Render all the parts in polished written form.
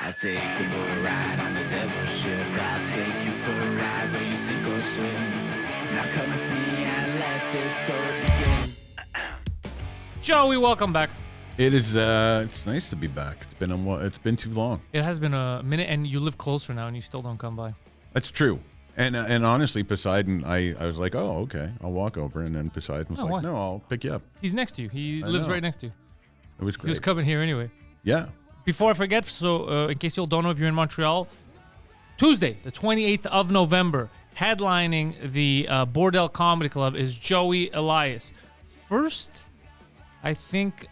I'll take you for a ride on the devil's ship. I'll take you for a ride where you sink or swim. Now come with me and let this story begin. Joey, welcome back. It is. It's nice to be back. It's been too long. It has been a minute, and you live closer now, and you still don't come by. That's true. And honestly, Poseidon, I was like, oh, okay, I'll walk over, and then Poseidon was like, no, I'll pick you up. He's next to you. He lives right next to you. It was great. He was coming here anyway. Yeah. Before I forget, so in case you all don't know, if you're in Montreal, Tuesday, the 28th of November, headlining the Bordel Comedy Club is Joey Elias. First, I think,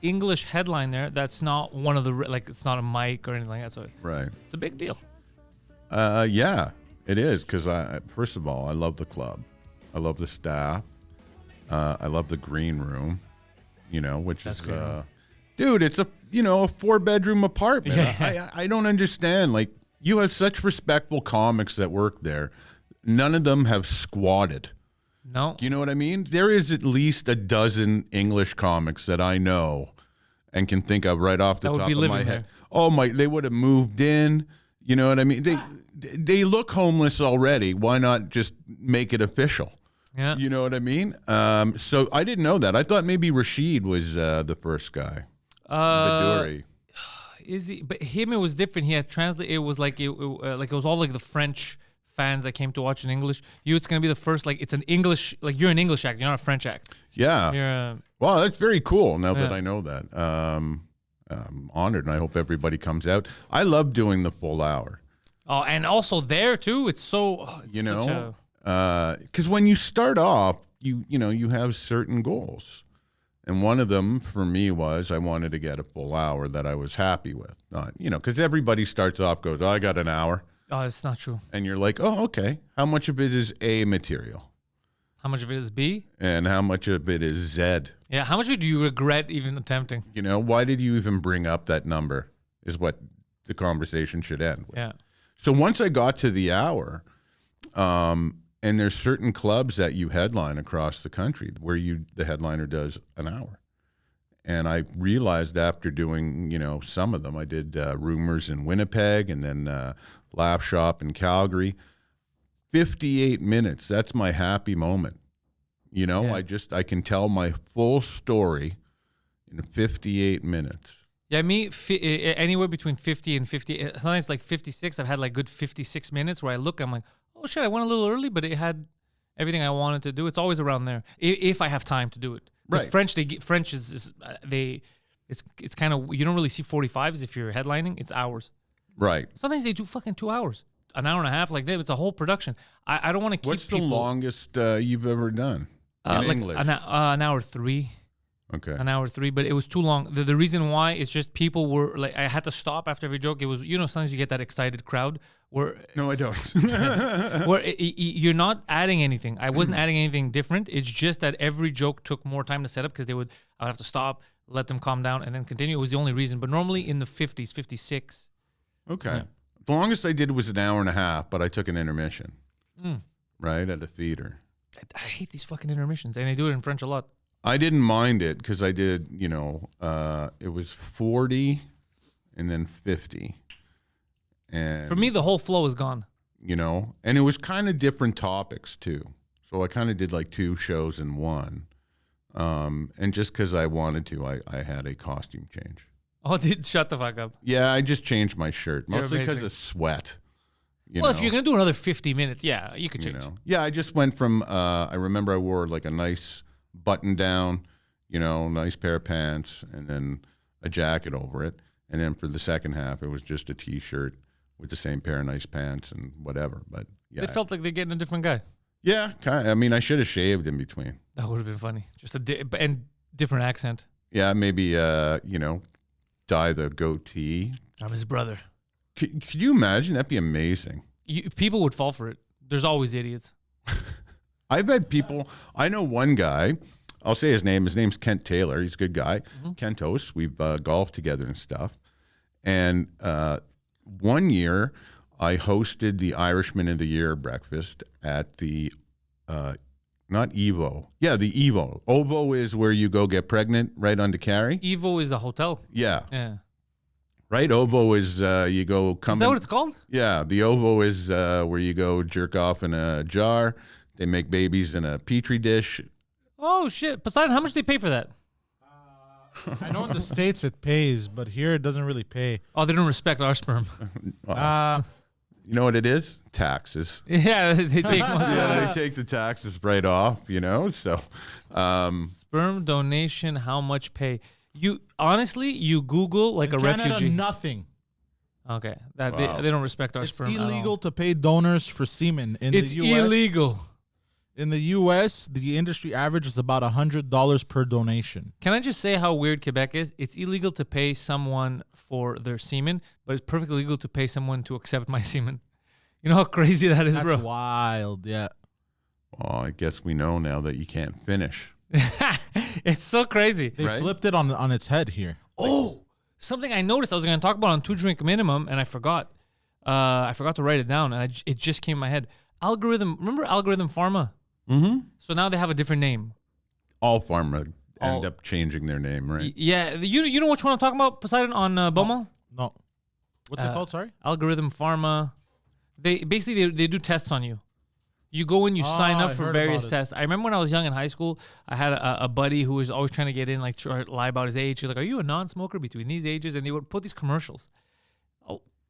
English headline there. That's not one of the, like, it's not a mic or anything like that. So right. It's a big deal. Yeah, it is. Because first of all, I love the club. I love the staff. I love the green room, which That's is, dude, it's a 4-bedroom apartment. Yeah. I don't understand. Like, you have such respectable comics that work there. None of them have squatted. No. You know what I mean? There is at least a dozen English comics that I know and can think of right off the top of my head. Oh my! They would have moved in. You know what I mean? They look homeless already. Why not just make it official? Yeah. You know what I mean? So I didn't know that. I thought maybe Rashid was the first guy. Baduri. Is he? But him, it was different. He had translate. It was like it was all like the French fans that came to watch in English. It's gonna be the first, like, it's an English, like, you're an English act, you're not a French act. Yeah. You're well, that's very cool. Now that I know that, I'm honored, and I hope everybody comes out. I love doing the full hour. Oh, and also there too. It's so because when you start off, you have certain goals. And one of them for me was I wanted to get a full hour that I was happy with. Not, because everybody starts off, goes, oh, I got an hour. Oh, it's not true. And you're like, oh, okay. How much of it is A material? How much of it is B? And how much of it is Z? Yeah, how much do you regret even attempting? Why did you even bring up that number is what the conversation should end with. Yeah. So once I got to the hour, and there's certain clubs that you headline across the country where the headliner does an hour. And I realized after doing, some of them, I did Rumors in Winnipeg and then Laugh Shop in Calgary. 58 minutes, that's my happy moment. I can tell my full story in 58 minutes. Yeah, me, anywhere between 50 and 50, sometimes like 56, I've had like good 56 minutes where I look, I'm like, oh shit, I went a little early, but it had everything I wanted to do. It's always around there, if I have time to do it. Right. French is it's kind of, you don't really see 45s if you're headlining. It's hours. Right. Sometimes they do fucking 2 hours, an hour and a half, like that. It's a whole production. I don't want to keep. What's the longest you've ever done in English? An hour 3. Okay. An hour 3, but it was too long. The reason why is just people were like, I had to stop after every joke. It was, sometimes you get that excited crowd where. No, I don't. Where you're not adding anything. I wasn't adding anything different. It's just that every joke took more time to set up because I would have to stop, let them calm down, and then continue. It was the only reason. But normally in the 50s, 56. Okay. Yeah. The longest I did was an hour and a half, but I took an intermission. Right, at a theater. I hate these fucking intermissions, and they do it in French a lot. I didn't mind it because I did, it was 40 and then 50. And for me, the whole flow is gone. And it was kind of different topics too. So I kind of did like 2 shows in one. And just because I wanted to, I had a costume change. Oh, shut the fuck up. Yeah, I just changed my shirt, mostly because of sweat. If you're going to do another 50 minutes, yeah, you could change. Yeah, I just went from, I remember I wore like a nice button down, nice pair of pants, and then a jacket over it. And then for the second half, it was just a T-shirt with the same pair of nice pants and whatever. But yeah, it felt like they're getting a different guy. Yeah, kind of. I mean, I should have shaved in between. That would have been funny. Just and different accent. Yeah, maybe dye the goatee. I'm his brother. Could you imagine? That'd be amazing. People would fall for it. There's always idiots. I've had people. I know one guy. I'll say his name. His name's Kent Taylor. He's a good guy. Mm-hmm. Kentos. We've golfed together and stuff. And one year, I hosted the Irishman of the Year breakfast at the not Evo. Yeah, the Evo. Ovo is where you go get pregnant right on to carry. Evo is the hotel. Yeah. Yeah. Right? Ovo is you go come. Is that what it's called? Yeah, the ovo is where you go jerk off in a jar. They make babies in a petri dish. Oh shit, Poseidon! How much do they pay for that? I know in the States it pays, but here it doesn't really pay. Oh, they don't respect our sperm. You know what it is? Taxes. Yeah, they take most of Yeah, they take the taxes right off. So sperm donation. How much pay? You honestly, you Google like a Canada, refugee. nothing. Okay, that Wow. they don't respect our It's sperm. at all. illegal to pay donors for semen in It's the U.S. illegal. In the U.S., the industry average is about $100 per donation. Can I just say how weird Quebec is? It's illegal to pay someone for their semen, but it's perfectly legal to pay someone to accept my semen. You know how crazy that is, That's bro? wild, yeah. well, I guess we know now that you can't finish. It's so crazy. They Right? flipped it on its head here. Oh, something I noticed I was going to talk about on 2 Drink Minimum, and I forgot. I forgot to write it down, and it just came in my head. Remember Algorithm Pharma? Mm-hmm. So now they have a different name. All pharma end All- up changing their name, right? Yeah, you know which one I'm talking about, Poseidon, on Beaumont? No. What's it called, sorry? Algorithm Pharma. They basically they do tests on you. You go in, you sign I up for heard various about it. tests. I remember when I was young in high school, I had a buddy who was always trying to get in, like try to lie about his age. He's like, "Are you a non-smoker between these ages?" And they would put these commercials.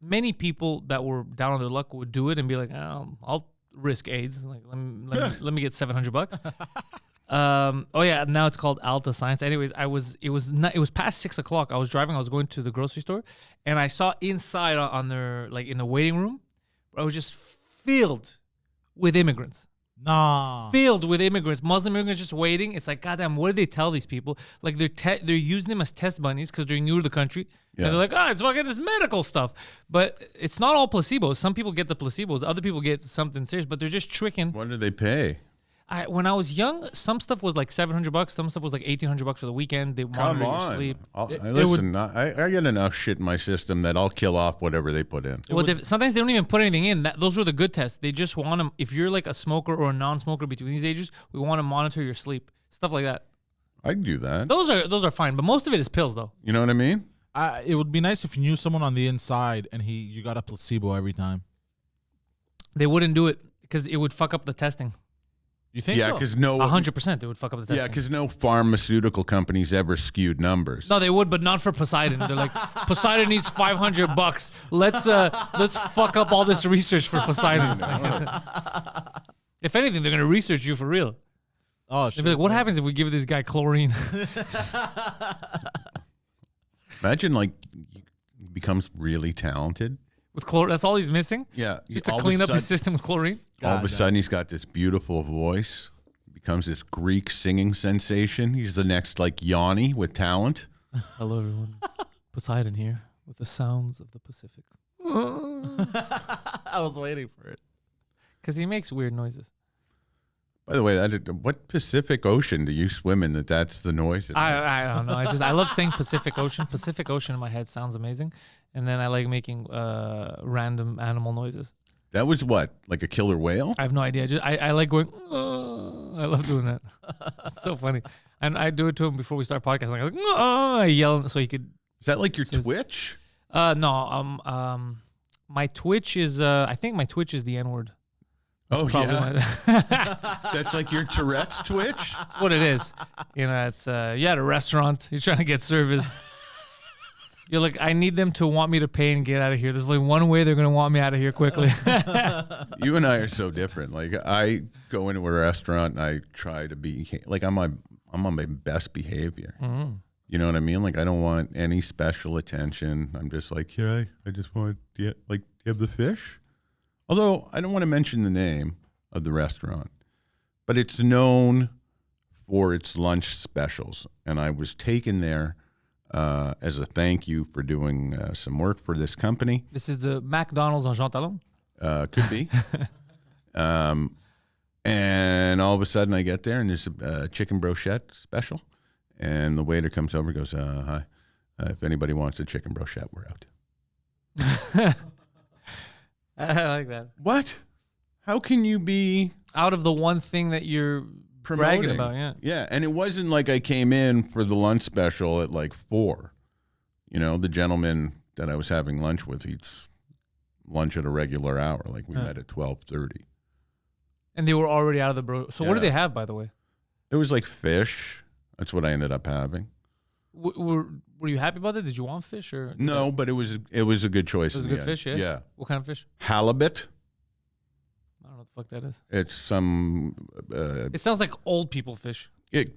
Many people that were down on their luck would do it and be like, "I'll risk AIDS. Like, let me get $700." Oh yeah, now it's called Alta Science. Anyways, it was past 6 o'clock. I was driving. I was going to the grocery store, and I saw inside on their like in the waiting room, I was just filled with immigrants. Nah. Filled with immigrants, Muslim immigrants just waiting. It's like, goddamn, what do they tell these people? Like they're using them as test bunnies because they're new to the country. Yeah. And they're like, it's fucking this medical stuff. But it's not all placebos. Some people get the placebos. Other people get something serious, but they're just tricking. What do they pay? When I was young, some stuff was like $700. Some stuff was like $1,800 for the weekend. They Come monitor your on. sleep. Listen, I get enough shit in my system that I'll kill off whatever they put in. Well, sometimes they don't even put anything in. Those were the good tests. They just want to, if you're like a smoker or a non-smoker between these ages, we want to monitor your sleep. Stuff like that. I can do that. Those are fine, but most of it is pills though. You know what I mean? It would be nice if you knew someone on the inside and you got a placebo every time. They wouldn't do it because it would fuck up the testing. You think Yeah, so? because no. 100% it would fuck up the testing. Yeah, because no pharmaceutical companies ever skewed numbers. No, they would, but not for Poseidon. They're like, Poseidon needs $500. Let's fuck up all this research for Poseidon. If anything, they're gonna research you for real. Oh, They'd shit. be like, what happens if we give this guy chlorine? Imagine like he becomes really talented. With chlorine, that's all he's missing. Yeah, Just to all of a clean up his sudden- system with chlorine. All of a God, sudden, he's got this beautiful voice. Becomes this Greek singing sensation. He's the next like Yanni with talent. Hello, everyone. It's Poseidon here with the sounds of the Pacific. I was waiting for it. Because he makes weird noises. By the way, what Pacific Ocean do you swim in? That's the noise. I don't know. I love saying Pacific Ocean. Pacific Ocean in my head sounds amazing, and then I like making random animal noises. That was what, like a killer whale? I have no idea. I like going. I love doing that. It's so funny, and I do it to him before we start podcasting. I'm like, I yell so he could. Is that like your So- Twitch? No. My Twitch is. I think my Twitch is the N word. Oh yeah, My, that's like your Tourette's Twitch. that's what it is. You know, it's you're at a restaurant. You're trying to get service. You're like, I need them to want me to pay and get out of here. There's only one way they're gonna want me out of here quickly. You and I are so different. Like I go into a restaurant and I try to be like I'm on my best behavior. Mm-hmm. You know what I mean? Like I don't want any special attention. I'm just like, here I just want do you have the fish? Although I don't want to mention the name of the restaurant, but it's known for its lunch specials. And I was taken there as a thank you for doing some work for this company. This is the McDonald's on Jean Talon. Could be. And all of a sudden I get there and there's a chicken brochette special. And the waiter comes over and goes, hi, if anybody wants a chicken brochette, we're out. I like that. What? How can you be Out of the one thing that you're bragging promoting? about, yeah. Yeah, and it wasn't like I came in for the lunch special at like 4. You know, the gentleman that I was having lunch with eats lunch at a regular hour. Like we met at 12:30. And they were already out of the bro. So what did they have, by the way? It was like fish. That's what I ended up having. Were you happy about it? Did you want fish or no? But it was a good choice. It was a good fish, yeah. Yeah. What kind of fish? Halibut. I don't know what the fuck that is. It's some. It sounds like old people fish.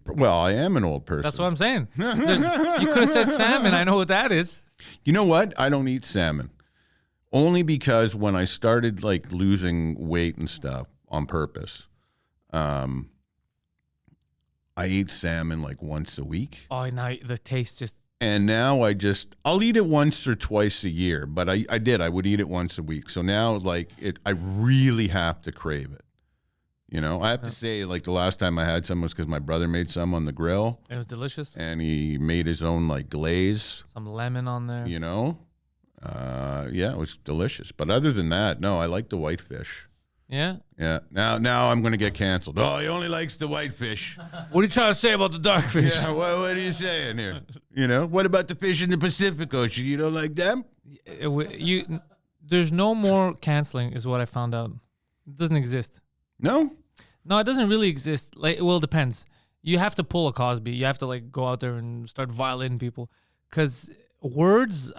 Well, I am an old person. That's what I'm saying. You could have said salmon. I know what that is. You know what? I don't eat salmon. Only because when I started like losing weight and stuff on purpose, I ate salmon like once a week. Oh, now the taste just. And now I'll eat it once or twice a year, but I would eat it once a week. So now like I really have to crave it. You know, I have to say like the last time I had some was because my brother made some on the grill. It was delicious. And he made his own like glaze. Some lemon on there. You know? Yeah, it was delicious. But other than that, no, I like the whitefish. Yeah? Yeah. Now I'm going to get canceled. Oh, he only likes the whitefish. What are you trying to say about the dark fish? Yeah, what are you saying here? You know, what about the fish in the Pacific Ocean? You don't like them? There's no more canceling is what I found out. It doesn't exist. No? No, it doesn't really exist. Like, well, it depends. You have to pull a Cosby. You have to like go out there and start violating people. Because words,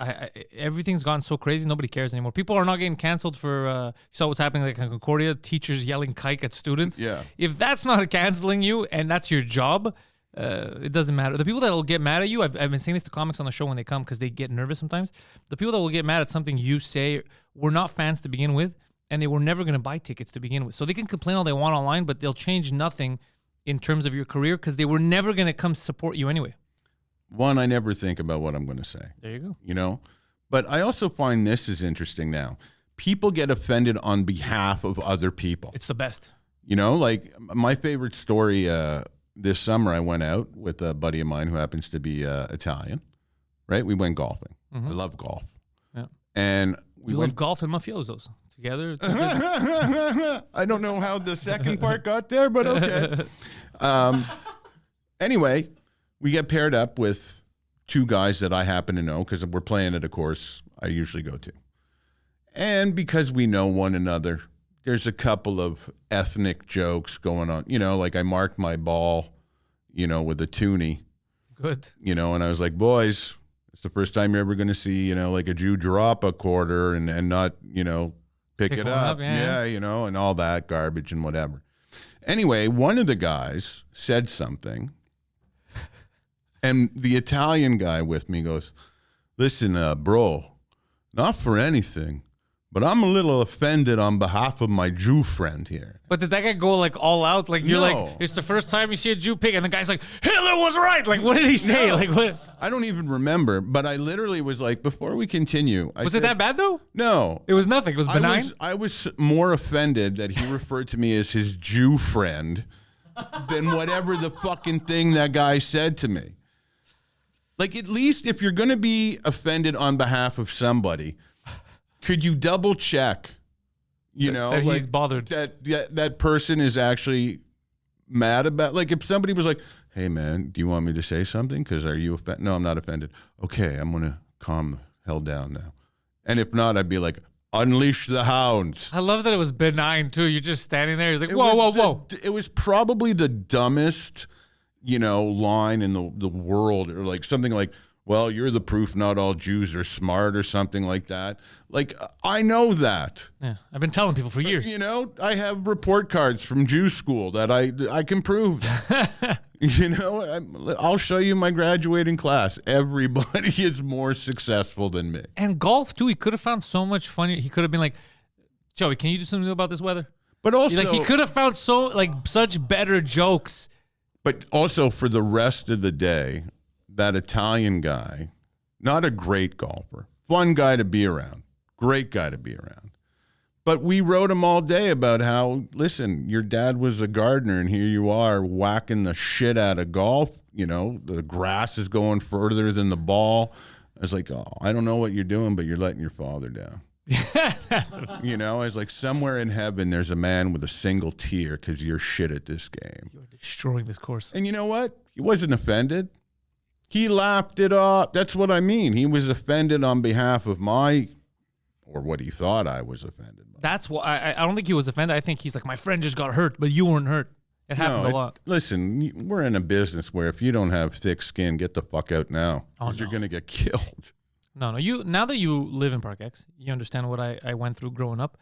everything's gone so crazy, nobody cares anymore. People are not getting canceled for, you saw what's happening like in Concordia, teachers yelling kike at students. Yeah. If that's not canceling you and that's your job, it doesn't matter. The people that will get mad at you, I've been saying this to comics on the show when they come because they get nervous sometimes. The people that will get mad at something you say were not fans to begin with, and they were never going to buy tickets to begin with. So they can complain all they want online, but they'll change nothing in terms of your career because they were never going to come support you anyway. One, I never think about what I'm going to say. There you go. You know? But I also find this is interesting now. People get offended on behalf of other people. It's the best. You know, like my favorite story this summer, I went out with a buddy of mine who happens to be Italian, right? We went golfing. Mm-hmm. I love golf. Yeah. And we love golf and mafiosos together. I don't know how the second part got there, but okay. Anyway, we get paired up with two guys that I happen to know because we're playing at a course I usually go to. And because we know one another, there's a couple of ethnic jokes going on. You know, like I marked my ball, you know, with a toonie. Good. You know, and I was like, boys, it's the first time you're ever going to see, you know, like a Jew drop a quarter and not, you know, pick it up. Yeah, you know, and all that garbage and whatever. Anyway, one of the guys said something. And the Italian guy with me goes, listen, bro, not for anything, but I'm a little offended on behalf of my Jew friend here. But did that guy go like all out? Like you're No. like, it's the first time you see a Jew pig, and the guy's like, Hitler was right. Like, what did he say? No. Like, what? I don't even remember, but I literally was like, before we continue. Was it that bad though? No. It was nothing. It was benign. I was more offended that he referred to me as his Jew friend than whatever the fucking thing that guy said to me. Like, at least if you're going to be offended on behalf of somebody, could you double check, you know, that like, he's bothered. That person is actually mad about, like, if somebody was like, hey, man, do you want me to say something? Because are you offended? No, I'm not offended. Okay, I'm going to calm the hell down now. And if not, I'd be like, unleash the hounds. I love that it was benign, too. You're just standing there. He's like, whoa. It was probably the dumbest, you know, line in the world, or like something like, well, you're the proof not all Jews are smart, or something like that. Like, I know that. Yeah, I've been telling people for years. You know, I have report cards from Jew school that I can prove. You know, I'll show you my graduating class. Everybody is more successful than me. And golf, too, he could have found so much funny. He could have been like, Joey, can you do something about this weather? But also, like, he could have found such better jokes. But also for the rest of the day, that Italian guy, not a great golfer, fun guy to be around, great guy to be around. But we wrote him all day about how, listen, your dad was a gardener and here you are whacking the shit out of golf. You know, the grass is going further than the ball. I was like, oh, I don't know what you're doing, but you're letting your father down. You know, I was like, somewhere in heaven, there's a man with a single tear because you're shit at this game. You're destroying this course. And you know what? He wasn't offended. He lapped it up. That's what I mean. He was offended on behalf of or what he thought I was offended by. That's why I don't think he was offended. I think he's like, my friend just got hurt, but you weren't hurt. It happens a lot. Listen, we're in a business where if you don't have thick skin, get the fuck out now. Oh, You're going to get killed. No. Now that you live in Park X, you understand what I went through growing up.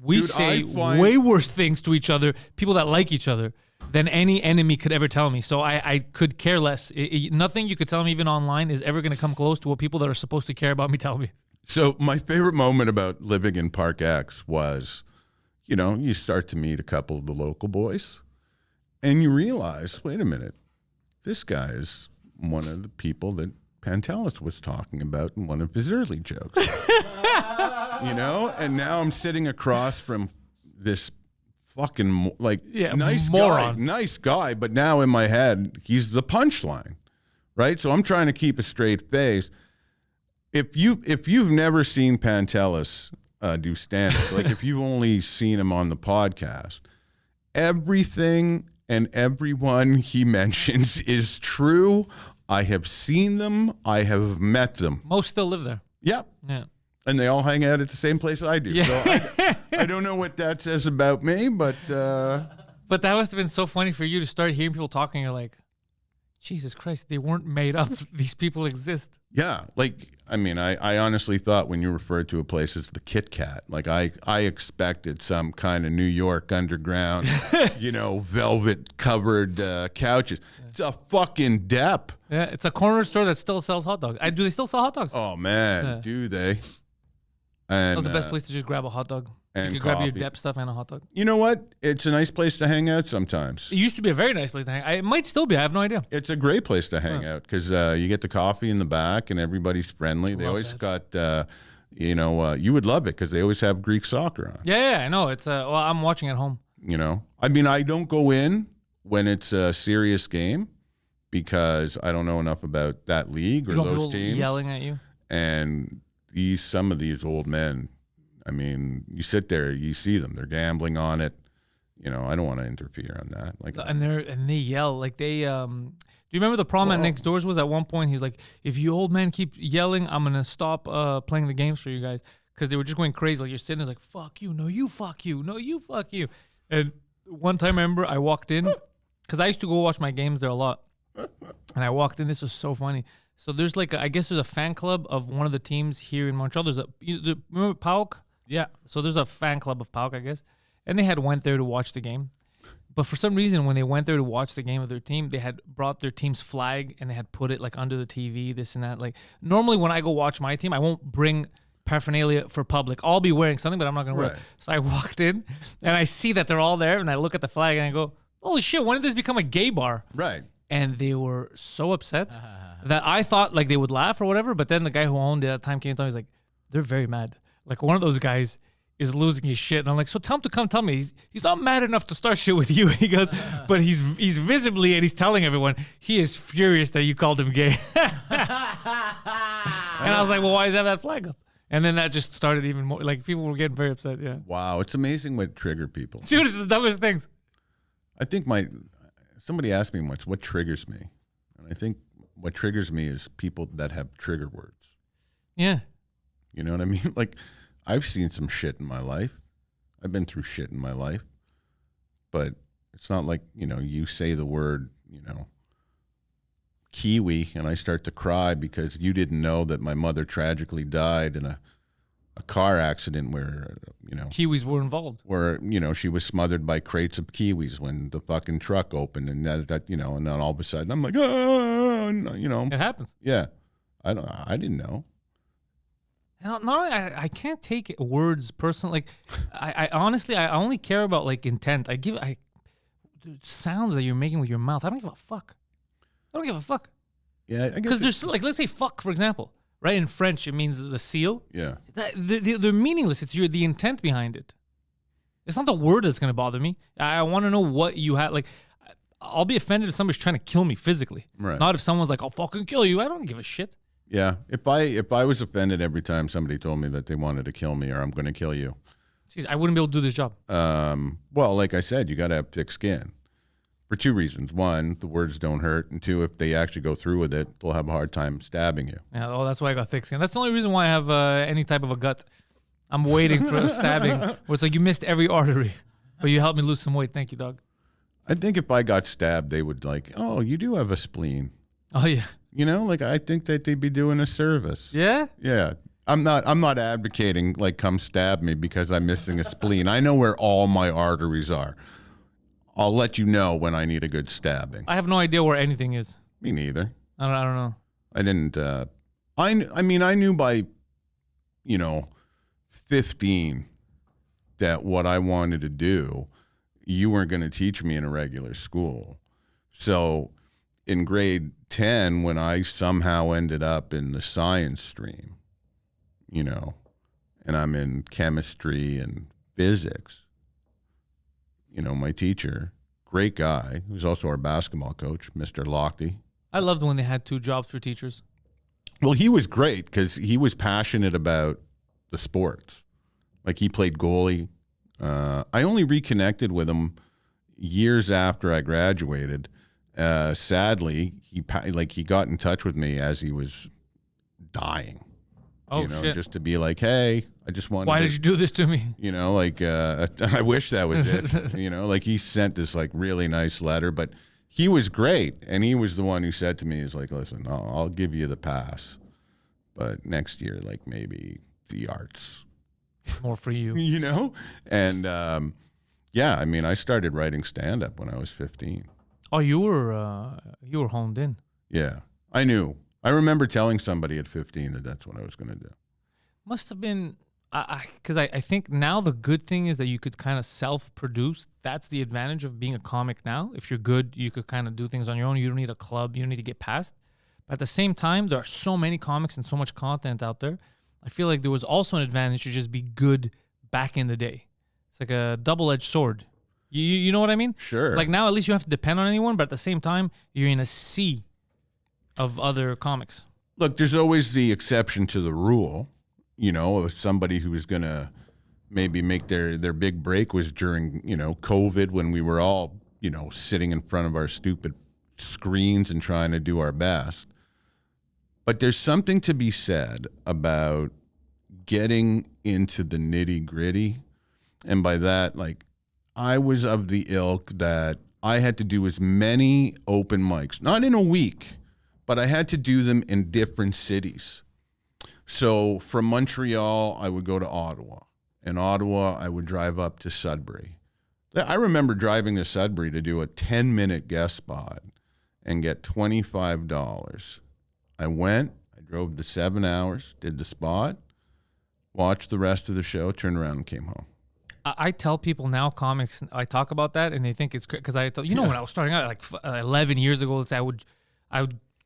We say way worse things to each other, people that like each other, than any enemy could ever tell me. So I could care less. Nothing you could tell me even online is ever going to come close to what people that are supposed to care about me tell me. So my favorite moment about living in Park X was, you start to meet a couple of the local boys and you realize, wait a minute, this guy is one of the people that Pantelis was talking about in one of his early jokes. And now I'm sitting across from this fucking nice guy, but now in my head, he's the punchline, right? So I'm trying to keep a straight face. If you've never seen Pantelis do stand-up, like if you've only seen him on the podcast, everything and everyone he mentions is true. I have seen them. I have met them. Most still live there. Yep. Yeah. And they all hang out at the same place I do. Yeah. So I don't know what that says about me, but... But that must have been so funny for you to start hearing people talking. You're like, Jesus Christ, they weren't made up. These people exist. Yeah. I honestly thought when you referred to a place as the Kit Kat, I expected some kind of New York underground, velvet covered couches. Yeah. It's a fucking dep. Yeah, it's a corner store that still sells hot dogs. Do they still sell hot dogs? Oh man, do they? And that was the best place to just grab a hot dog. And you could grab your dep stuff and a hot dog. You know what? It's a nice place to hang out sometimes. It used to be a very nice place to hang out. It might still be. I have no idea. It's a great place to hang out because you get the coffee in the back and everybody's friendly. They always got, you would love it because they always have Greek soccer on. Yeah, I know. It's I'm watching at home. I don't go in when it's a serious game because I don't know enough about that league or those teams. Yelling at you. And some of these old men, you sit there, you see them, they're gambling on it. I don't want to interfere on that. And they yell like they. Do you remember the problem at next doors was at one point he's like, if you old men keep yelling, I'm gonna stop playing the games for you guys because they were just going crazy. Like you're sitting there like, fuck you, no you fuck you, no you fuck you. And one time I remember I walked in because I used to go watch my games there a lot, and I walked in. This was so funny. So there's I guess there's a fan club of one of the teams here in Montreal. Remember PAOK? Yeah. So there's a fan club of PAOK, I guess. And they had went there to watch the game. But for some reason, when they went there to watch the game of their team, they had brought their team's flag and they had put it under the TV, this and that. Normally when I go watch my team, I won't bring paraphernalia for public. I'll be wearing something, but I'm not going to wear it. So I walked in and I see that they're all there and I look at the flag and I go, holy shit, when did this become a gay bar? Right. And they were so upset that I thought they would laugh or whatever. But then the guy who owned it at the time came and told me, he's like, they're very mad. One of those guys is losing his shit. And I'm like, so tell him to come tell me. He's not mad enough to start shit with you. He goes, but he's visibly, and he's telling everyone, he is furious that you called him gay. And I was like, well, why does he have that flag up? And then that just started even more. People were getting very upset. Yeah. Wow. It's amazing what triggered people. Dude, it's the dumbest things. I think somebody asked me once, what triggers me? And I think what triggers me is people that have trigger words. Yeah. You know what I mean? I've seen some shit in my life. I've been through shit in my life. But it's not like, you say the word, kiwi, and I start to cry because you didn't know that my mother tragically died in a car accident where, Kiwis were involved. Where, she was smothered by crates of kiwis when the fucking truck opened and that and then all of a sudden I'm like, It happens. Yeah. I didn't know. Not only I can't take words personally. I honestly I only care about intent. The sounds that you're making with your mouth. I don't give a fuck. Yeah, I guess because there's let's say fuck for example, right? In French it means the seal. Yeah. They're meaningless. It's the intent behind it. It's not the word that's gonna bother me. I want to know what you have. I'll be offended if somebody's trying to kill me physically. Right. Not if someone's like, I'll fucking kill you. I don't give a shit. Yeah, if I was offended every time somebody told me that they wanted to kill me or I'm going to kill you, jeez, I wouldn't be able to do this job. Well, like I said, you got to have thick skin. for two reasons. One, the words don't hurt. And two, if they actually go through with it, they'll have a hard time stabbing you. Yeah, oh, that's why I got thick skin. That's the only reason why I have any type of a gut. I'm waiting for a stabbing where it's like you missed every artery, but you helped me lose some weight. Thank you, dog. I think if I got stabbed, they would like, oh, you do have a spleen. Oh, yeah. You know, like I think that they'd be doing a service. Yeah? Yeah. I'm not advocating like come stab me because I'm missing a spleen. I know where all my arteries are. I'll let you know when I need a good stabbing. I have no idea where anything is. Me neither. I don't know. I didn't. I mean, I knew by, 15 that what I wanted to do, you weren't going to teach me in a regular school. So in grade 10, when I somehow ended up in the science stream, and I'm in chemistry and physics, my teacher, great guy, who's also our basketball coach, Mr. Lochte. I loved when they had 2 jobs for teachers. Well, he was great because he was passionate about the sports. Like he played goalie. I only reconnected with him years after I graduated. Sadly, he got in touch with me as he was dying. Oh, shit. Just to be like, hey, I just wanted Why did you do this to me? I wish that was it. Like he sent this like really nice letter, but he was great. And he was the one who said to me, he's like, listen, I'll give you the pass, but next year, like maybe the arts. More for you. And I started writing stand-up when I was 15. Oh, you were honed in. Yeah, I knew. I remember telling somebody at 15 that that's what I was going to do. Must have been, because I think now the good thing is that you could kind of self-produce. That's the advantage of being a comic now. If you're good, you could kind of do things on your own. You don't need a club. You don't need to get past. But at the same time, there are so many comics and so much content out there. I feel like there was also an advantage to just be good back in the day. It's like a double-edged sword. You know what I mean? Sure. Like now, at least you don't have to depend on anyone, but at the same time, you're in a sea of other comics. Look, there's always the exception to the rule. Of somebody who was going to maybe make their big break was during, COVID when we were all, sitting in front of our stupid screens and trying to do our best. But there's something to be said about getting into the nitty gritty. And by that, like, I was of the ilk that I had to do as many open mics, not in a week, but I had to do them in different cities. So from Montreal, I would go to Ottawa. In Ottawa, I would drive up to Sudbury. I remember driving to Sudbury to do a 10-minute guest spot and get $25. I went, I drove the 7 hours, did the spot, watched the rest of the show, turned around and came home. I tell people now, comics, I talk about that and they think it's because when I was starting out like 11 years ago, let's say I would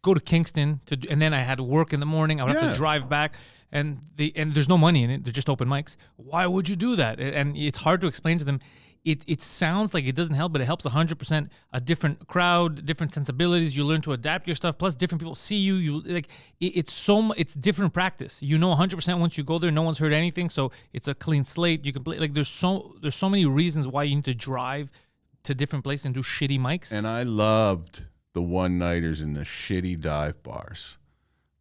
go to Kingston and then I had to work in the morning. I would have to drive back and there's no money in it. They're just open mics. Why would you do that? And it's hard to explain to them. It sounds like it doesn't help, but it helps 100%. A different crowd, different sensibilities. You learn to adapt your stuff. Plus, different people see you. You like it's different practice. 100% once you go there, no one's heard anything, so it's a clean slate. You can play like there's so many reasons why you need to drive to different places and do shitty mics. And I loved the one-nighters in the shitty dive bars.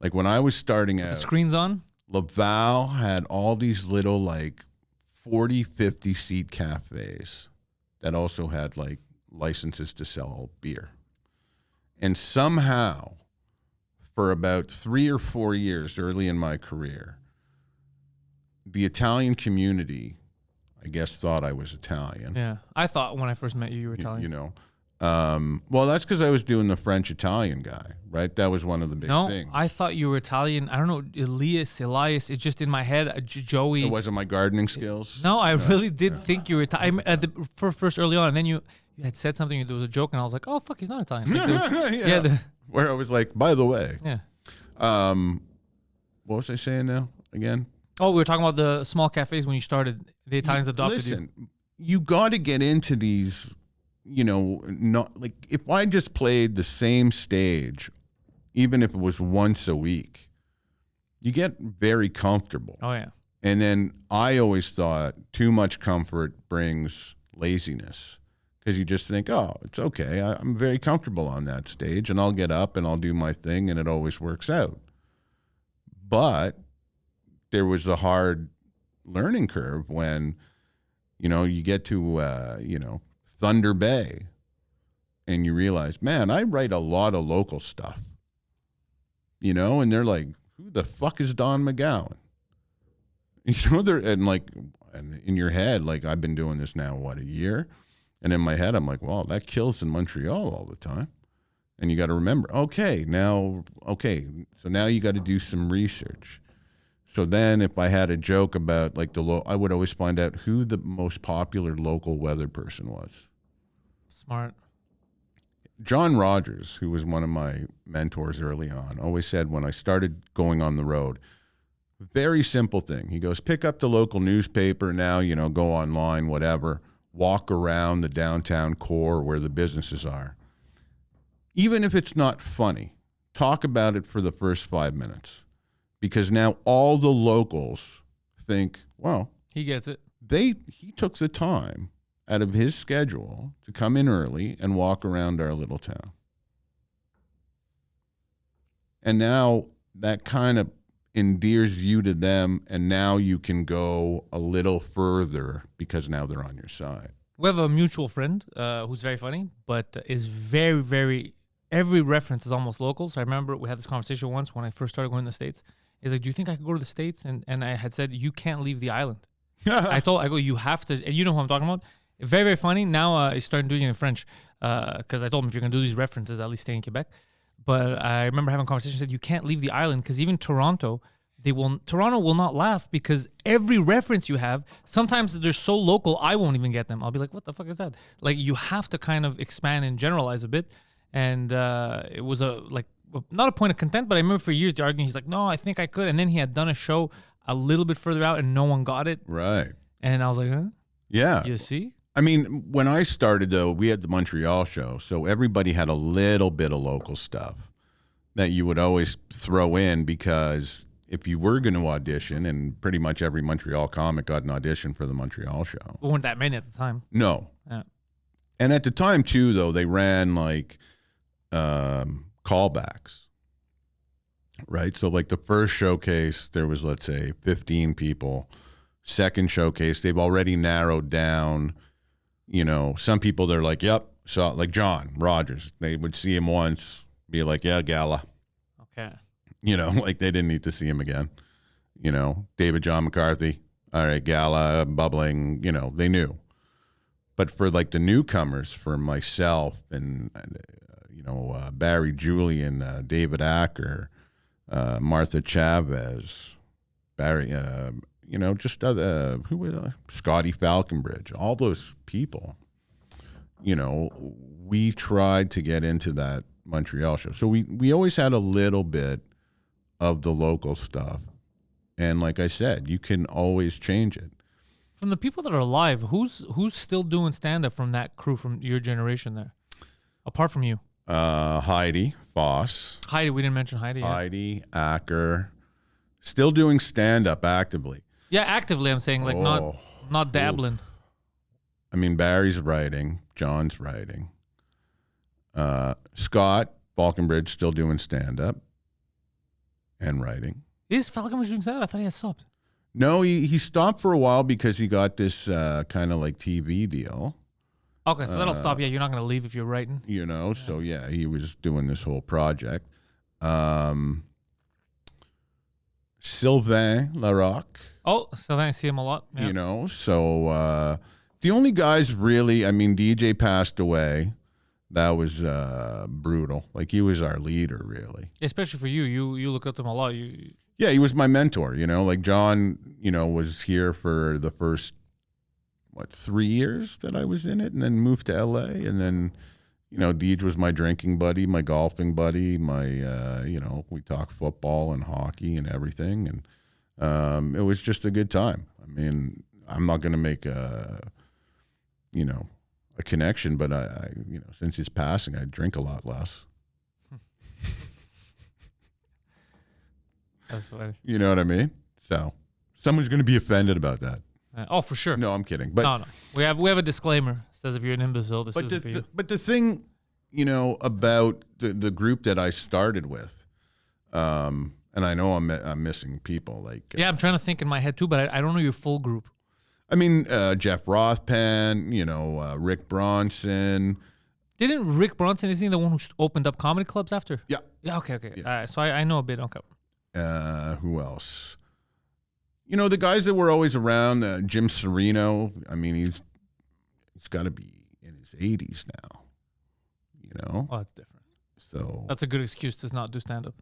Like when I was starting out, the screens on. Laval had all these little like 40, 50 seat cafes that also had like licenses to sell beer. And somehow, for about 3 or 4 years early in my career, the Italian community, I guess, thought I was Italian. Yeah, I thought when I first met you, you were Italian. Well, that's because I was doing the French-Italian guy, right? That was one of the big things. No, I thought you were Italian. I don't know, Elias. It's just in my head. Joey. It wasn't my gardening skills. No, I really did think you were Italian. First early on, and then you had said something. There was a joke, and I was like, oh, fuck, he's not Italian. Like, where I was like, by the way. Yeah. What was I saying now again? Oh, we were talking about the small cafes when you started. The Italians adopted you. Listen, you got to get into these... not like if I just played the same stage, even if it was once a week, you get very comfortable. Oh, yeah. And then I always thought too much comfort brings laziness because you just think, oh, it's okay. I'm very comfortable on that stage, and I'll get up and I'll do my thing, and it always works out. But there was a hard learning curve when, you get to, Thunder Bay, and you realize, man, I write a lot of local stuff, and they're like, who the fuck is Don McGowan? And in your head, like, I've been doing this now, a year? And in my head, I'm like, well, that kills in Montreal all the time. And you got to remember, so now you got to do some research. So then if I had a joke about like I would always find out who the most popular local weather person was. Smart. John Rogers, who was one of my mentors early on, always said when I started going on the road, very simple thing. He goes, pick up the local newspaper now, go online, whatever, walk around the downtown core where the businesses are. Even if it's not funny, talk about it for the first 5 minutes. Because now all the locals think, well, he gets it. He took the time out of his schedule to come in early and walk around our little town. And now that kind of endears you to them, and now you can go a little further because now they're on your side. We have a mutual friend who's very funny, but is very, very, every reference is almost local. So I remember we had this conversation once when I first started going to the States. He's like, do you think I could go to the States? And I had said, you can't leave the island. I go, you have to, and you know who I'm talking about? Very, very funny. Now he's starting doing it in French because I told him if you're going to do these references, at least stay in Quebec. But I remember having a conversation, said, you can't leave the island because even Toronto will not laugh because every reference you have, sometimes they're so local, I won't even get them. I'll be like, what the fuck is that? Like, you have to kind of expand and generalize a bit. And it was not a point of content, but I remember for years the argument, he's like, no, I think I could. And then he had done a show a little bit further out and no one got it. Right. And I was like, huh? Yeah. You see? I mean, when I started, though, we had the Montreal show, so everybody had a little bit of local stuff that you would always throw in because if you were going to audition, and pretty much every Montreal comic got an audition for the Montreal show. There weren't that many at the time. No. Yeah. And at the time, too, though, they ran, like, callbacks, right? So, like, the first showcase, there was, let's say, 15 people. Second showcase, they've already narrowed down. Some people, they're like, yep. So, like John Rogers, they would see him once, be like, yeah, gala. Okay. Like they didn't need to see him again. David John McCarthy, all right, gala, bubbling, they knew. But for like the newcomers, for myself and Barry Julian, David Acker, Martha Chavez, Barry, just other, who was Scotty Falconbridge, all those people, we tried to get into that Montreal show. So we always had a little bit of the local stuff. And like I said, you can always change it. From the people that are alive, who's still doing stand-up from that crew from your generation there? Apart from you. Heidi Foss. Heidi, we didn't mention Heidi. Heidi, Acker. Still doing stand-up actively. Yeah, actively, I'm saying, like not dabbling. Oof. I mean, Barry's writing. John's writing. Scott Falconbridge still doing stand-up and writing. Is Falconbridge doing stand-up? I thought he had stopped. No, he stopped for a while because he got this kind of like TV deal. Okay, so that'll stop. Yeah, you're not going to leave if you're writing. So yeah, he was doing this whole project. Sylvain Larocque. Oh, Sylvain, I see him a lot. Yeah. So the only guys really, I mean, DJ passed away. That was brutal. Like, he was our leader, really. Especially for you. You look up to him a lot. Yeah, he was my mentor, Like, John, was here for the first, 3 years that I was in it, and then moved to LA. And then, Deej was my drinking buddy, my golfing buddy, my, we talked football and hockey and everything. And it was just a good time. I mean, I'm not going to make a connection, but I since his passing, I drink a lot less. That's funny. You know what I mean? So someone's going to be offended about that. Oh, for sure. No, I'm kidding. But no, we have a disclaimer. Says if you're an imbecile, this isn't for you. But the thing, about the group that I started with, and I know I'm missing people. Yeah, I'm trying to think in my head too, but I don't know your full group. I mean, Jeff Rothpan, Rick Bronson. Didn't Rick Bronson, isn't he the one who opened up comedy clubs after? Yeah. Yeah, okay. Yeah. So I know a bit. Okay. Who else? The guys that were always around, Jim Serino. I mean, he's got to be in his 80s now. Oh, that's different. So that's a good excuse to not do stand-up.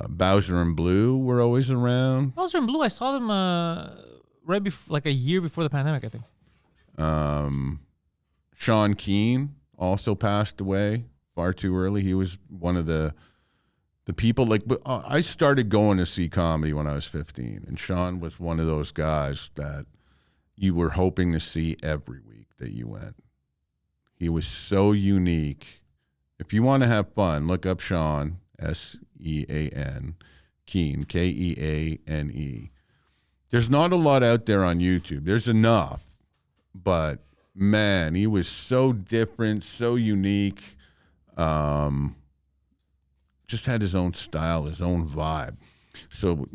Bowser and Blue were always around. Bowser and Blue, I saw them right before, like a year before the pandemic, I think. Sean Keane also passed away far too early. He was one of the people, I started going to see comedy when I was 15, and Sean was one of those guys that you were hoping to see every week that you went. He was so unique. If you want to have fun, look up Sean, S-E-A-N, Keane, K-E-A-N-E. There's not a lot out there on YouTube. There's enough, but man, he was so different, so unique. Just had his own style, his own vibe. So,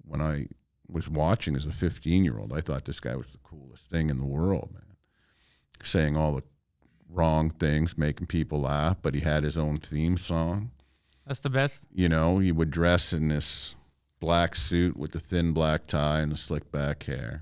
when I was watching as a 15-year-old, I thought this guy was the coolest thing in the world, man. Saying all the wrong things, making people laugh, but he had his own theme song. That's the best. He would dress in this black suit with the thin black tie and the slick back hair.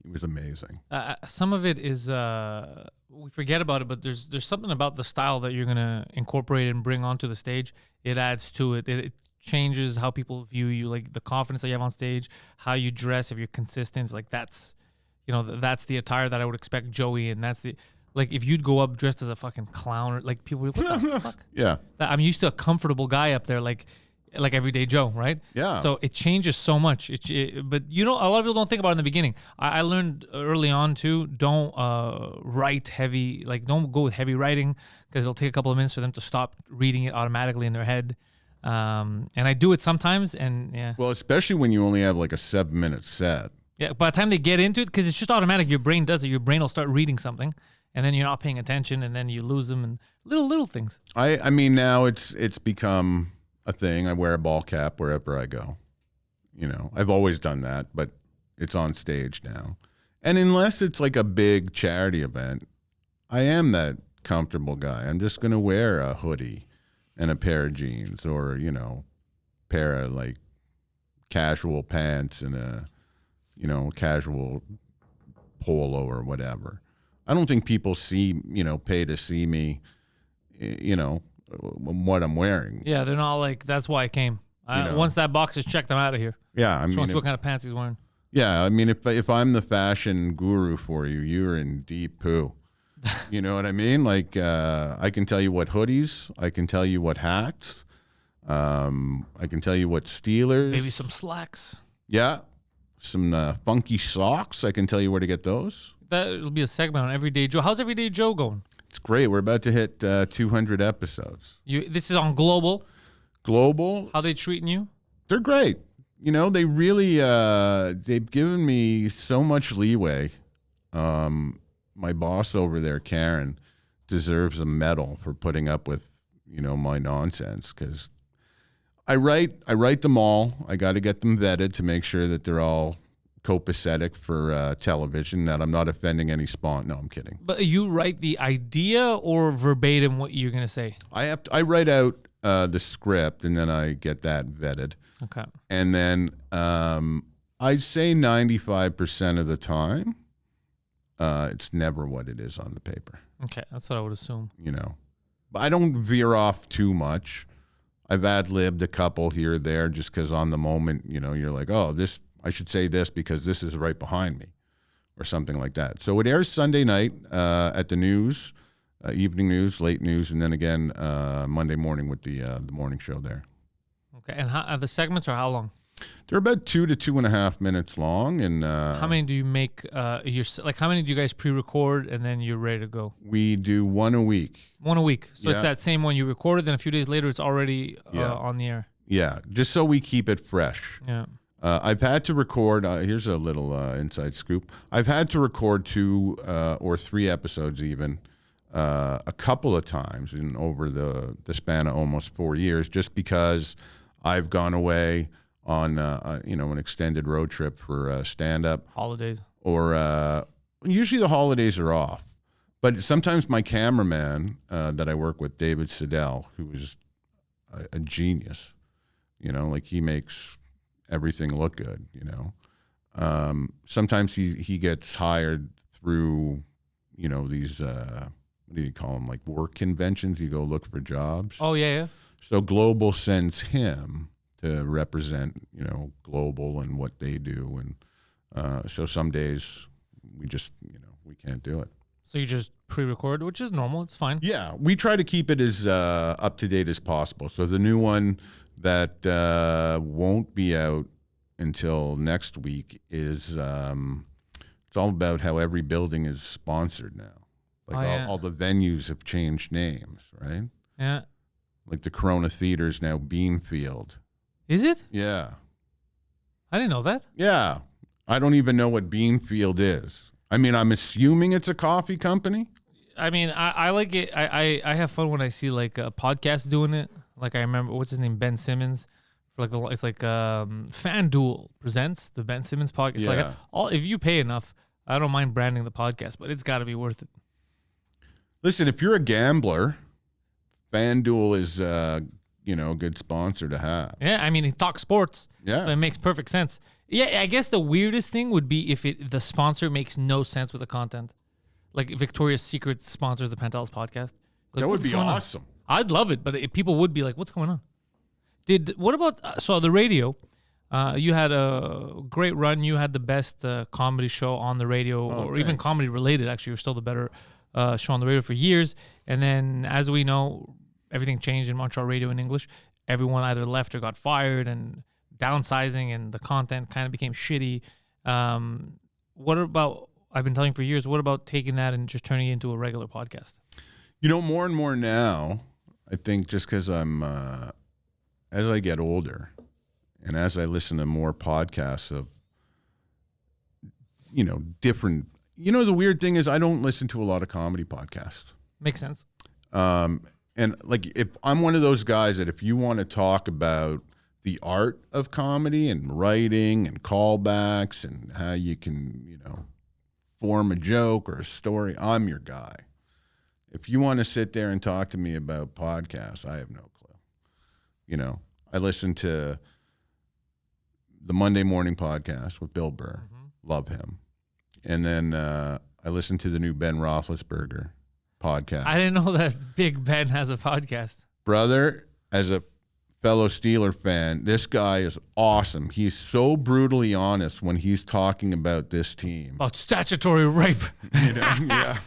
It was amazing. Some of it is we forget about it, but there's something about the style that you're gonna incorporate and bring onto the stage. It adds to it. It changes how people view you, like the confidence that you have on stage, how you dress, if you're consistent. Like that's the attire that I would expect Joey, and that's if you'd go up dressed as a fucking clown, or people would be like, what the fuck? Yeah. I'm used to a comfortable guy up there, like Everyday Joe, right? Yeah. So it changes so much. But a lot of people don't think about it in the beginning. I learned early on too, don't write heavy, don't go with heavy writing, because it'll take a couple of minutes for them to stop reading it automatically in their head. And I do it sometimes, and yeah. Well, especially when you only have a 7-minute set. Yeah, by the time they get into it, because it's just automatic, your brain does it. Your brain will start reading something, and then you're not paying attention, and then you lose them, and little things. I mean, now it's become a thing. I wear a ball cap wherever I go. I've always done that, but it's on stage now. And unless it's a big charity event, I am that comfortable guy. I'm just going to wear a hoodie and a pair of jeans, or, pair of casual pants and a, casual polo or whatever. I don't think people pay to see me, what I'm wearing. Yeah, they're not that's why I came. Once that box is checked, I'm out of here. Yeah, I mean, wants to see what kind of pants he's wearing. Yeah, I mean, if I'm the fashion guru for you, you're in deep poo. You know what I mean? I can tell you what hoodies, I can tell you what hats, I can tell you what Steelers. Maybe some slacks. Yeah, some funky socks. I can tell you where to get those. That'll be a segment on Everyday Joe. How's Everyday Joe going? It's great. We're about to hit 200 episodes. This is on Global. Global. How they treating you? They're great. They really they've given me so much leeway. My boss over there, Karen, deserves a medal for putting up with my nonsense, because I write them all. I got to get them vetted to make sure that they're all copacetic for television, that I'm not offending any spawn. No, I'm kidding. But you write the idea or verbatim what you're going to say? I write out the script, and then I get that vetted. Okay. And then I'd say 95% of the time, it's never what it is on the paper. Okay, that's what I would assume. But I don't veer off too much. I've ad-libbed a couple here or there just because on the moment, you're like, oh, I should say this because this is right behind me, or something like that. So it airs Sunday night at the news, evening news, late news, and then again Monday morning with the morning show there. Okay, and the segments are how long? They're about 2 to 2.5 minutes long, and how many do you make? How many do you guys pre-record and then you're ready to go? We do one a week. One a week. So Yeah. it's that same one you recorded, then a few days later it's already Yeah. on the air. Yeah, just so we keep it fresh. Yeah. I've had to record. Here's a little inside scoop. I've had to record 2 or 3 episodes even a couple of times over the span of almost 4 years, just because I've gone away on an extended road trip for stand-up. Holidays. Or usually the holidays are off. But sometimes my cameraman that I work with, David Siddell, who is a genius, like he makes everything look good, sometimes he gets hired through, these, what do you call them, like work conventions? You go look for jobs. Oh, yeah. So Global sends him to represent, Global and what they do. And so some days we just, we can't do it. So you just pre-record, which is normal. It's fine. Yeah, we try to keep it as up to date as possible. So the new one that won't be out until next week is it's all about how every building is sponsored now. Like all the venues have changed names, right? Yeah. Like the Corona Theater is now Beanfield. Is it? Yeah. I didn't know that. Yeah. I don't even know what Beanfield is. I mean, I'm assuming it's a coffee company. I mean, I like it. I have fun when I see like a podcast doing it. Like I remember, what's his name? Ben Simmons. It's like FanDuel presents the Ben Simmons podcast. Yeah. Like if you pay enough, I don't mind branding the podcast, but it's got to be worth it. Listen, if you're a gambler, FanDuel is a good sponsor to have. Yeah, I mean, he talks sports. Yeah. So it makes perfect sense. Yeah, I guess the weirdest thing would be if the sponsor makes no sense with the content. Like Victoria's Secret sponsors the Pantelis podcast. Like, That would what's be going on? awesome. I'd love it, but people would be like, "What's going on?" What about so the radio? You had a great run. You had the best comedy show on the radio, or even thanks. comedy related. Actually, you're still the better show on the radio for years. And then, as we know, everything changed in Montreal radio in English. Everyone either left or got fired, and downsizing, and the content kind of became shitty. What about? I've been telling you for years. What about taking that and just turning it into a regular podcast? More and more now, I think just because I'm, as I get older and as I listen to more podcasts of, different, the weird thing is I don't listen to a lot of comedy podcasts. Makes sense. And like, if I'm one of those guys that if you want to talk about the art of comedy and writing and callbacks and how you can, form a joke or a story, I'm your guy. If you want to sit there and talk to me about podcasts, I have no clue. I listen to the Monday Morning Podcast with Bill Burr. Love him. And then I listen to the new Ben Roethlisberger podcast. I didn't know that Big Ben has a podcast. Brother, as a fellow Steeler fan, this guy is awesome. He's so brutally honest when he's talking about this team. About statutory rape. Yeah.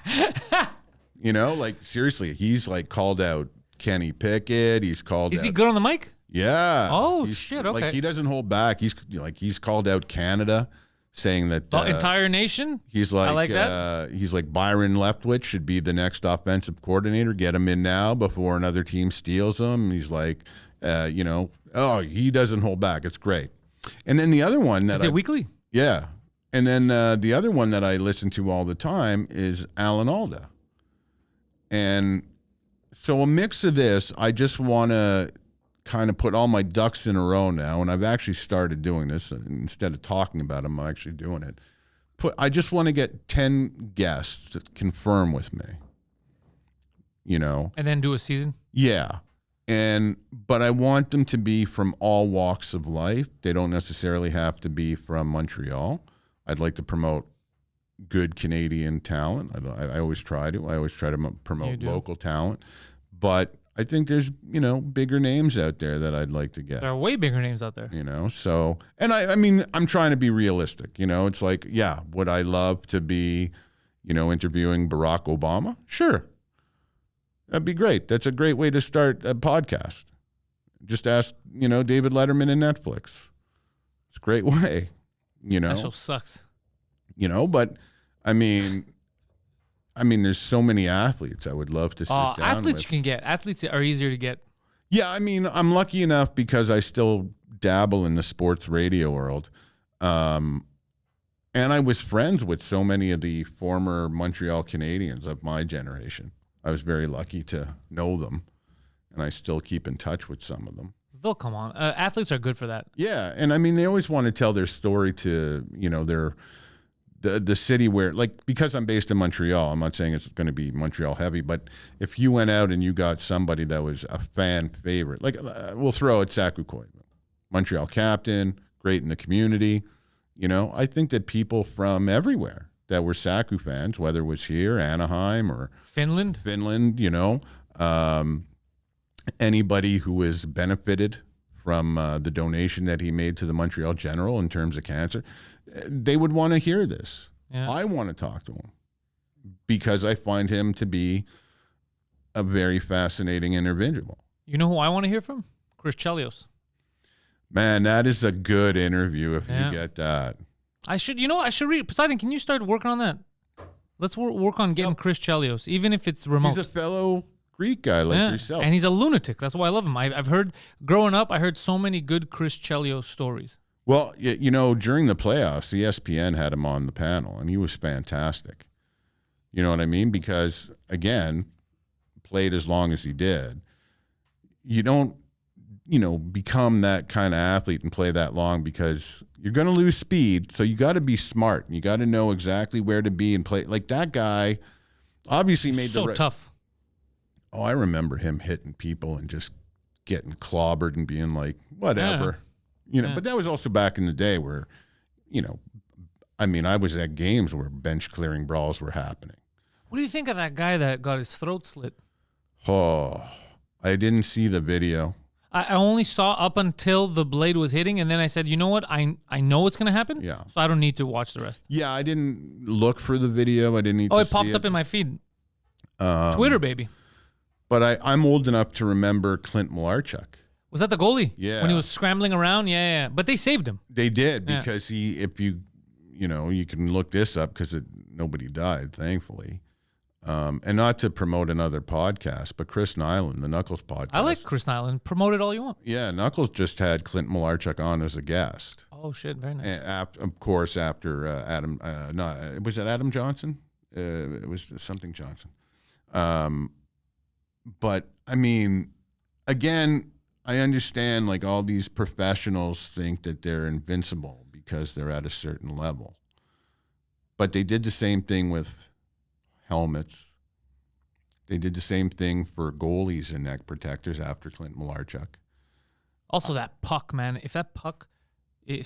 Like seriously, he's like called out Kenny Pickett. He's called. Is he good on the mic? Yeah. Oh shit! Okay. Like he doesn't hold back. He's called out Canada, saying that the entire nation. He's like, I like that. He's like Byron Leftwich should be the next offensive coordinator. Get him in now before another team steals him. He's like, he doesn't hold back. It's great. And then the other one that Is it weekly? Yeah. And then the other one that I listen to all the time is Alan Alda. And so a mix of this, I just want to kind of put all my ducks in a row now, and I've actually started doing this. Instead of talking about them, I'm actually doing it. I just want to get 10 guests to confirm with me, And then do a season? Yeah. But I want them to be from all walks of life. They don't necessarily have to be from Montreal. I'd like to promote good Canadian talent. I always try to. I always try to promote local talent. But I think there's, bigger names out there that I'd like to get. There are way bigger names out there. So, and I mean, I'm trying to be realistic. It's like, yeah, would I love to be, interviewing Barack Obama? Sure. That'd be great. That's a great way to start a podcast. Just ask, David Letterman and Netflix. It's a great way, That show sucks. But I mean, there's so many athletes I would love to sit down athletes with. you can get. Athletes are easier to get. Yeah, I mean, I'm lucky enough because I still dabble in the sports radio world. And I was friends with so many of the former Montreal Canadiens of my generation. I was very lucky to know them, and I still keep in touch with some of them. They'll come on. Athletes are good for that. Yeah, and I mean, they always want to tell their story to, the city where, like, because I'm based in Montreal, I'm not saying it's going to be Montreal heavy, but if you went out and you got somebody that was a fan favorite, like we'll throw it Saku Koivu, Montreal captain, great in the community. I think that people from everywhere that were Saku fans, whether it was here, Anaheim, or Finland, anybody who has benefited from the donation that he made to the Montreal General in terms of cancer, they would want to hear this. Yeah. I want to talk to him because I find him to be a very fascinating individual. You know who I want to hear from? Chris Chelios. Man, that is a good interview if you get that. I should read. Poseidon, can you start working on that? Let's work on getting Chris Chelios, even if it's remote. He's a fellow Greek guy like yourself. And he's a lunatic. That's why I love him. I've heard, growing up, I heard so many good Chris Chelios stories. Well, during the playoffs, ESPN had him on the panel, and he was fantastic. You know what I mean? Because, again, played as long as he did. You don't, become that kind of athlete and play that long because you're going to lose speed. So you got to be smart. You got to know exactly where to be and play. Like that guy obviously made so tough. Oh, I remember him hitting people and just getting clobbered and being like, whatever. But that was also back in the day where, I was at games where bench clearing brawls were happening. What do you think of that guy that got his throat slit? Oh, I didn't see the video. I only saw up until the blade was hitting, and then I said, you know what? I know what's going to happen, so I don't need to watch the rest. Yeah, I didn't look for the video. I didn't need to see it. Oh, it popped up in my feed. Twitter, baby. But I'm old enough to remember Clint Malarchuk. Was that the goalie? Yeah. When he was scrambling around? Yeah. But they saved him. They did because if you can look this up because nobody died, thankfully. And not to promote another podcast, but Chris Nyland, the Knuckles podcast. I like Chris Nyland. Promote it all you want. Yeah, Knuckles just had Clint Malarchuk on as a guest. Oh, shit. Very nice. And of course, after Adam, was it Adam Johnson? It was something Johnson. But, again, I understand like all these professionals think that they're invincible because they're at a certain level. But they did the same thing with helmets. They did the same thing for goalies and neck protectors after Clint Malarchuk. Also, that puck, man. If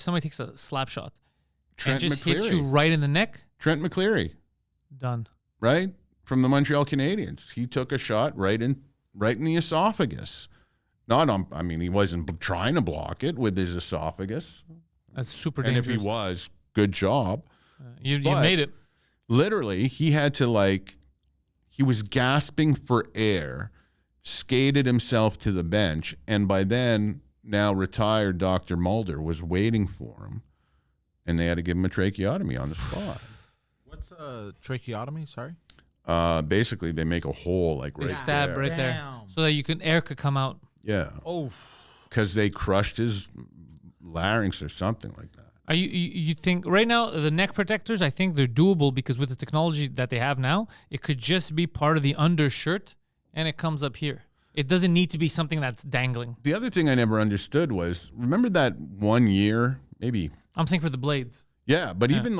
somebody takes a slap shot Trent and just McCleary. hits you right in the neck, Trent McCleary. done. Right? From the Montreal Canadiens. He took a shot right in the esophagus. He wasn't trying to block it with his esophagus. That's super And dangerous. if he was, good job. You But made it. literally, he had to he was gasping for air, skated himself to the bench, and by then, now retired Dr. Mulder was waiting for him, and they had to give him a tracheotomy on the spot. What's a tracheotomy? Sorry. Basically, they make a hole They right stab there. right there Damn. so that air could come out. Yeah. Oh. Because they crushed his larynx or something like that. Are you think right now the neck protectors? I think they're doable because with the technology that they have now, it could just be part of the undershirt and it comes up here. It doesn't need to be something that's dangling. The other thing I never understood was, remember that 1 year, maybe. I'm saying for the blades. Yeah, but even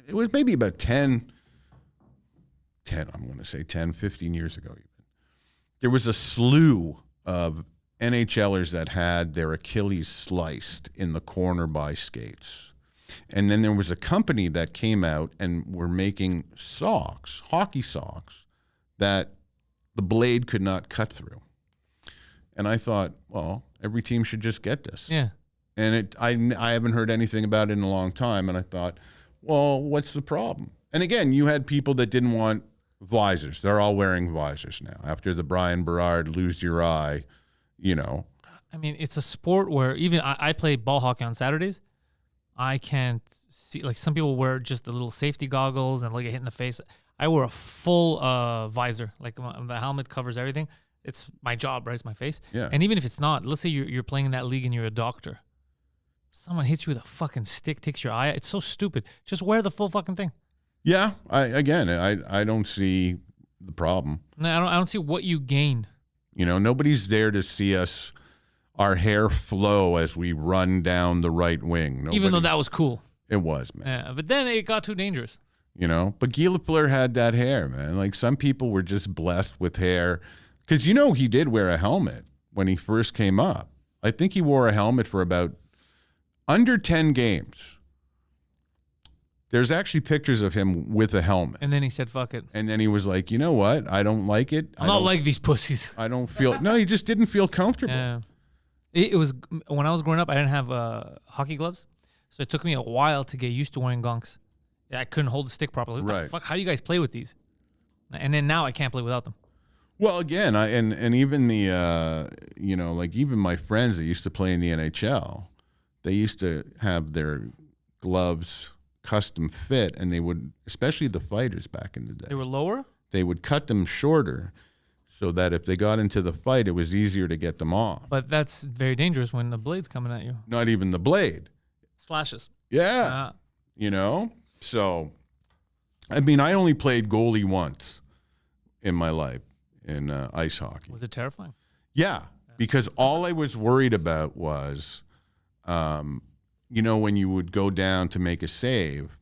it was maybe about 10, I'm going to say 10, 15 years ago even. There was a slew of NHLers that had their Achilles sliced in the corner by skates. And then there was a company that came out and were making socks, hockey socks, that the blade could not cut through. And I thought, well, every team should just get this. Yeah. And I haven't heard anything about it in a long time. And I thought, well, what's the problem? And again, you had people that didn't want visors. They're all wearing visors now. After the Brian Berard lose your eye, It's a sport where even I play ball hockey on Saturdays. I can't see, some people wear just the little safety goggles and get hit in the face. I wear a full visor, the helmet covers everything. It's my job, right? It's my face. Yeah. And even if it's not, let's say you're playing in that league and you're a doctor. someone hits you with a fucking stick, takes your eye. It's so stupid. Just wear the full fucking thing. Yeah, I don't see the problem. No, I don't see what you gain. You know, nobody's there to see us, our hair flow as we run down the right wing. Even though that was cool. It was, man. Yeah, but then it got too dangerous. You know, but Guy Lafleur had that hair, man. Like some people were just blessed with hair. Because, you know, he did wear a helmet when he first came up. I think he wore a helmet for about under 10 games. There's actually pictures of him with a helmet. And then he said, fuck it. And then he was like, you know what? I don't like it. I'm not like these pussies. I don't feel. No, he just didn't feel comfortable. Yeah. It was, when I was growing up, I didn't have hockey gloves. So it took me a while to get used to wearing gonks. I couldn't hold the stick properly. Right. Fuck, how do you guys play with these? And then now I can't play without them. Well, again, and even the, you know, like even my friends that used to play in the NHL, they used to have their gloves custom fit, and they would, especially the fighters back in the day. They were lower? They would cut them shorter so that if they got into the fight, it was easier to get them off. But that's very dangerous when the blade's coming at you. Not even the blade. Slashes. Yeah. You know? So, I mean, I only played goalie once in my life in ice hockey. Was it terrifying? Yeah, because all I was worried about was, you know, when you would go down to make a save,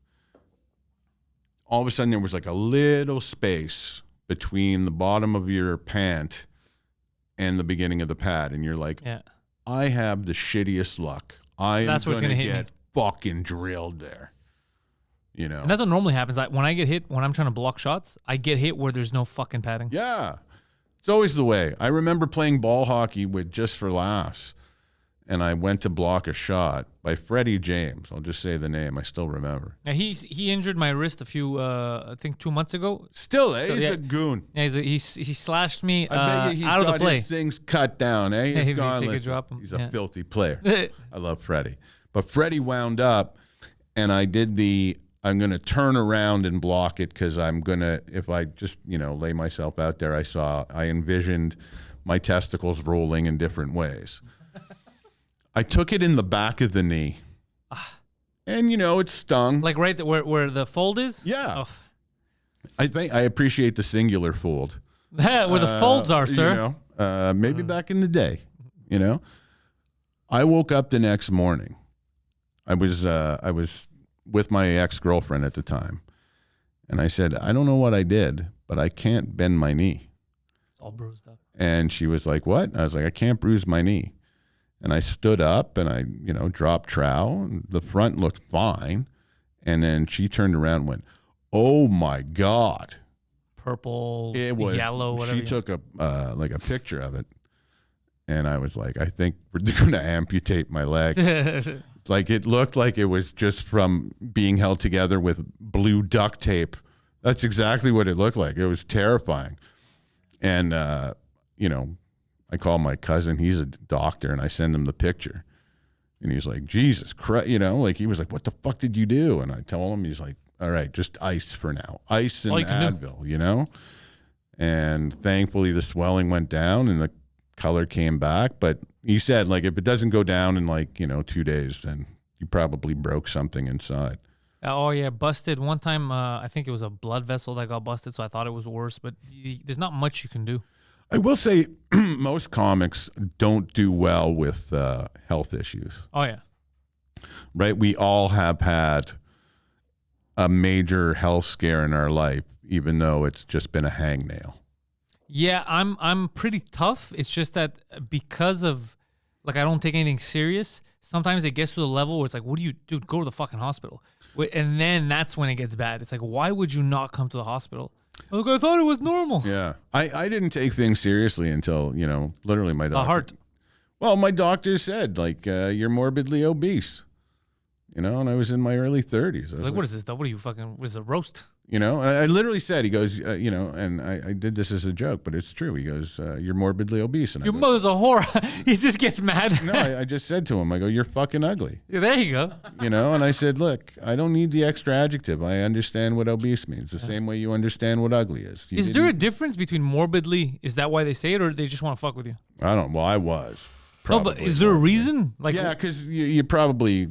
all of a sudden there was like a little space between the bottom of your pant and the beginning of the pad, and you're like, yeah, I have the shittiest luck. That's what's going to get fucking drilled there. You know, and that's what normally happens. When I get hit, when I'm trying to block shots, I get hit where there's no fucking padding. Yeah, it's always the way. I remember playing ball hockey with Just for Laughs, and I went to block a shot by Freddy James. I'll just say the name. I still remember. Yeah, he injured my wrist a few, I think 2 months ago. Still, eh? He's a goon. Yeah, he slashed me I bet you out of the play. His things cut down, eh? Yeah, He's he could drop him. He's a filthy player. I love Freddie. But Freddie wound up, and I did I'm going to turn around and block it because I'm going to, if I just, you know, lay myself out there, I envisioned my testicles rolling in different ways. I took it in the back of the knee. And, you know, it stung. Like right where the fold is? Yeah. Oh. I think I appreciate the singular fold. Where the folds are, sir. You know, maybe back in the day, you know. I woke up the next morning. I was with my ex-girlfriend at the time. And I said, I don't know what I did, but I can't bend my knee. It's all bruised up. And she was like, what? I was like, I can't bruise my knee. And I stood up and I, you know, dropped trowel. And the front looked fine. And then she turned around and went, oh my God. Purple, it was, yellow, whatever. She took like a picture of it. And I was like, I think we're going to amputate my leg. Like it looked like it was just from being held together with blue duct tape. That's exactly what it looked like. It was terrifying. And, you know, I call my cousin. He's a doctor, and I send him the picture. And he's like, Jesus Christ, you know, like he was like, what the fuck did you do? And I tell him, he's like, all right, just ice for now. Ice and Advil, you know? And thankfully the swelling went down and the color came back. But he said, like, if it doesn't go down in like, you know, 2 days, then you probably broke something inside. Oh, yeah, busted. One time, I think it was a blood vessel that got busted, so I thought it was worse. But there's not much you can do. I will say most comics don't do well with health issues. Oh, yeah. Right? We all have had a major health scare in our life, even though it's just been a hangnail. Yeah, I'm pretty tough. It's just that because of, like, I don't take anything serious, sometimes it gets to the level where it's like, what do you do? Go to the fucking hospital. And then that's when it gets bad. It's like, why would you not come to the hospital? Look, I thought it was normal. Yeah. I didn't take things seriously until, you know, literally my doctor. The heart. Well, my doctor said, like, you're morbidly obese. You know, and I was in my early 30s. I was like, what is this? What are you fucking, what is it, roast? You know, I literally said, he goes, you know, and I did this as a joke, but it's true. He goes, you're morbidly obese. And Your mother's a whore. He just gets mad. No, I just said to him, I go, you're fucking ugly. Yeah, there you go. You know, and I said, look, I don't need the extra adjective. I understand what obese means the same way you understand what ugly is. Is there a difference between morbidly? Is that why they say it, or they just want to fuck with you? I don't. Well, I was. No, but is there a reason? Like, Yeah, because you probably,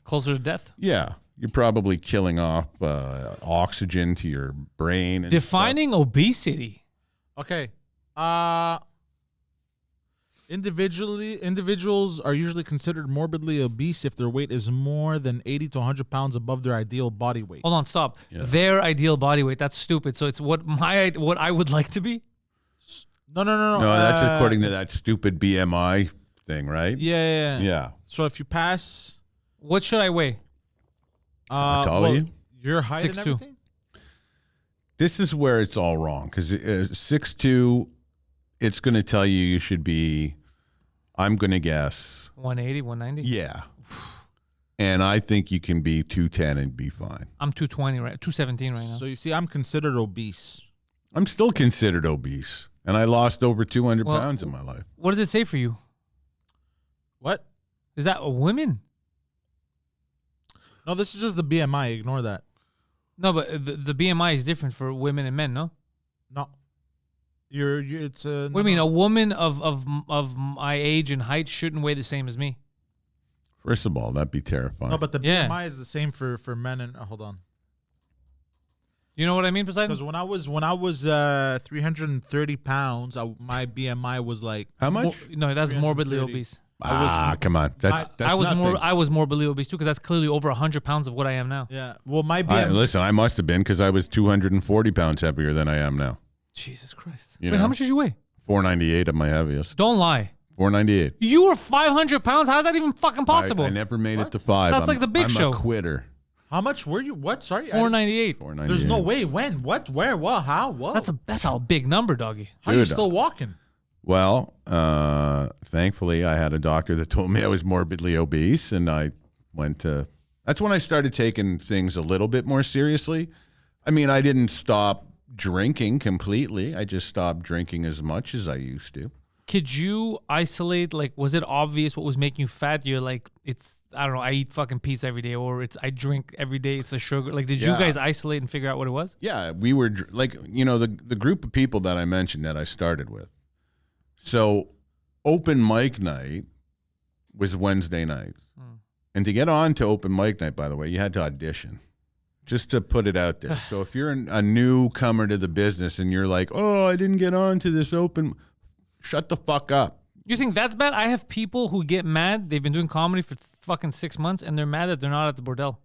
closer to death? yeah, you're probably killing off oxygen to your brain. And Defining obesity. Okay. Individuals are usually considered morbidly obese if their weight is more than 80 to 100 pounds above their ideal body weight. Hold on, stop. Their ideal body weight. That's stupid. So it's what I would like to be? No. No, that's according to that stupid BMI thing, right? Yeah. So if you pass... What should I weigh? How tall are you? Your height 6'2". and everything? This is where it's all wrong because 6'2", it's going to tell you should be, I'm going to guess. 180, 190? Yeah. And I think you can be 210 and be fine. I'm 220, right? 217 right now. So you see, I'm considered obese. I'm still considered obese. And I lost over 200 pounds in my life. What does it say for you? What? Is that a women? No, this is just the BMI. Ignore that. No, but the BMI is different for women and men, no? No. It's What do you mean? A woman of my age and height shouldn't weigh the same as me? First of all, that'd be terrifying. No, but the BMI is the same for men and hold on. You know what I mean, Poseidon? Because when I was 330 pounds, my BMI was like how much? No, that's morbidly obese. Come on. That's I was nothing. morbidly obese too, because that's clearly over 100 pounds of what I am now. Yeah. Well, my BMI. Listen, I must have been because I was 240 pounds heavier than I am now. Jesus Christ. You Wait, know? how much did you weigh? 498 at my heaviest. Don't lie. 498. You were 500 pounds? How's that even fucking possible? I never made it to 5. That's like the Big Show. I'm a quitter. How much were you? What? Sorry. 498. 498. There's no way. When? What? Where? What? How? What? That's a big number, doggy. How are you Dude, still walking? Well, thankfully, I had a doctor that told me I was morbidly obese, and I went to. That's when I started taking things a little bit more seriously. I mean, I didn't stop drinking completely. I just stopped drinking as much as I used to. Could you isolate, like, was it obvious what was making you fat? You're like, I don't know, I eat fucking pizza every day, or I drink every day, it's the sugar. Like, did you guys isolate and figure out what it was? Yeah, we were, the group of people that I mentioned that I started with. So, open mic night was Wednesday nights. And to get on to open mic night, by the way, you had to audition. Just to put it out there. So, if you're a newcomer to the business and you're like, oh, I didn't get on to this open... Shut the fuck up. You think that's bad? I have people who get mad. They've been doing comedy for fucking 6 months, and they're mad that they're not at the bordel.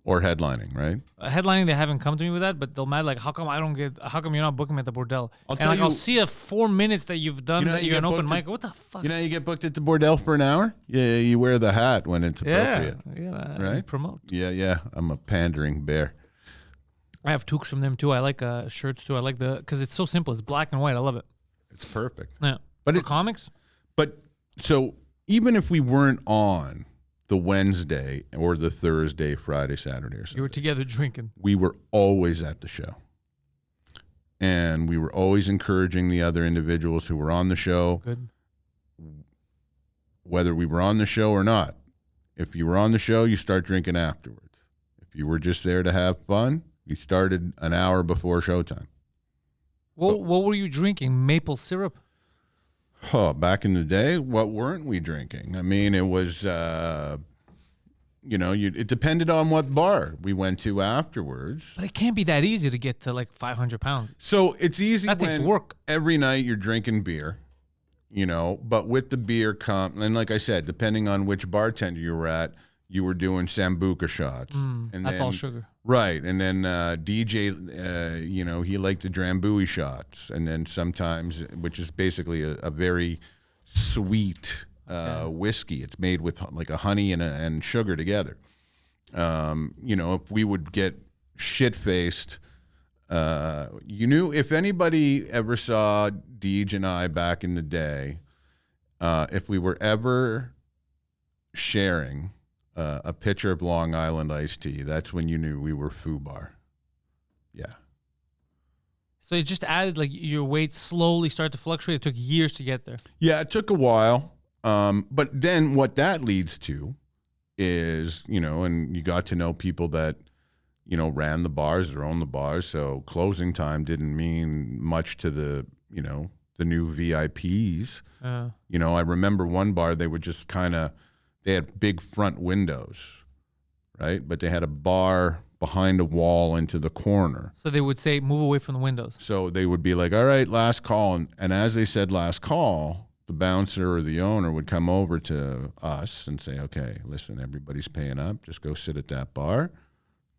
Or headlining, right? Headlining, they haven't come to me with that, but they'll mad like, how come you're not booking me at the bordel? I'll see a 4 minutes that you've done that you're an open mic. What the fuck? You know, you get booked at the bordel for an hour. Yeah, you wear the hat when it's appropriate. Yeah, right. Promote. Yeah. I'm a pandering bear. I have toques from them too. I like shirts too. I like because it's so simple. It's black and white. I love it. It's perfect. Yeah, but for comics. But so even if we weren't on the Wednesday or the Thursday, Friday, Saturday, or Sunday, You were together drinking. we were always at the show. And we were always encouraging the other individuals who were on the show, Good. whether we were on the show or not. If you were on the show, you start drinking afterwards. If you were just there to have fun, you started an hour before showtime. What were you drinking? Maple syrup? Oh, back in the day, what weren't we drinking? I mean, it was, it depended on what bar we went to afterwards. But it can't be that easy to get to like 500 pounds. So it's easy That takes when work. every night you're drinking beer, but with the beer and like I said, depending on which bartender you were at, you were doing Sambuca shots. And That's all sugar. Right. And then DJ, he liked the Drambuie shots. And then sometimes, which is basically a very sweet whiskey. It's made with like a honey and sugar together. If we would get shit-faced, if anybody ever saw Deej and I back in the day, if we were ever sharing a pitcher of Long Island iced tea, that's when you knew we were FUBAR. Yeah. So it just added, like, your weight slowly started to fluctuate. It took years to get there. Yeah, it took a while. But then what that leads to is, and you got to know people that, ran the bars or owned the bars. So closing time didn't mean much to the the new VIPs. You know, I remember one bar, they would just they had big front windows, right? But they had a bar behind a wall into the corner. So they would say, move away from the windows. So they would be like, all right, last call. And as they said last call, the bouncer or the owner would come over to us and say, okay, listen, everybody's paying up. Just go sit at that bar.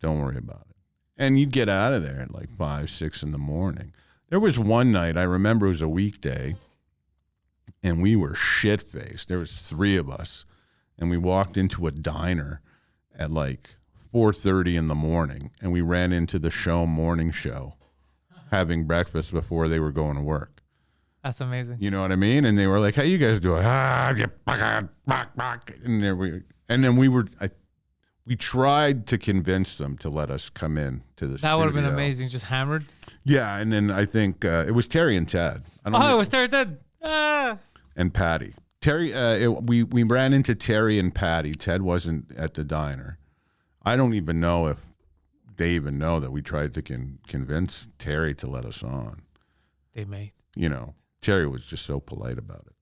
Don't worry about it. And you'd get out of there at like 5, 6 in the morning. There was one night, I remember it was a weekday, and we were shit-faced. There was 3 of us, and we walked into a diner at like 4:30 in the morning, and we ran into the show morning show having breakfast before they were going to work. That's amazing. You know what I mean? And they were like, how you guys doing? And then we tried to convince them to let us come in to the studio. That would have been amazing. Just hammered. Yeah, and then I think it was Terry and Ted. It was Terry and Ted. And Patty. We ran into Terry and Patty. Ted wasn't at the diner. I don't even know if they even know that we tried to convince Terry to let us on. They may. You know, Terry was just so polite about it.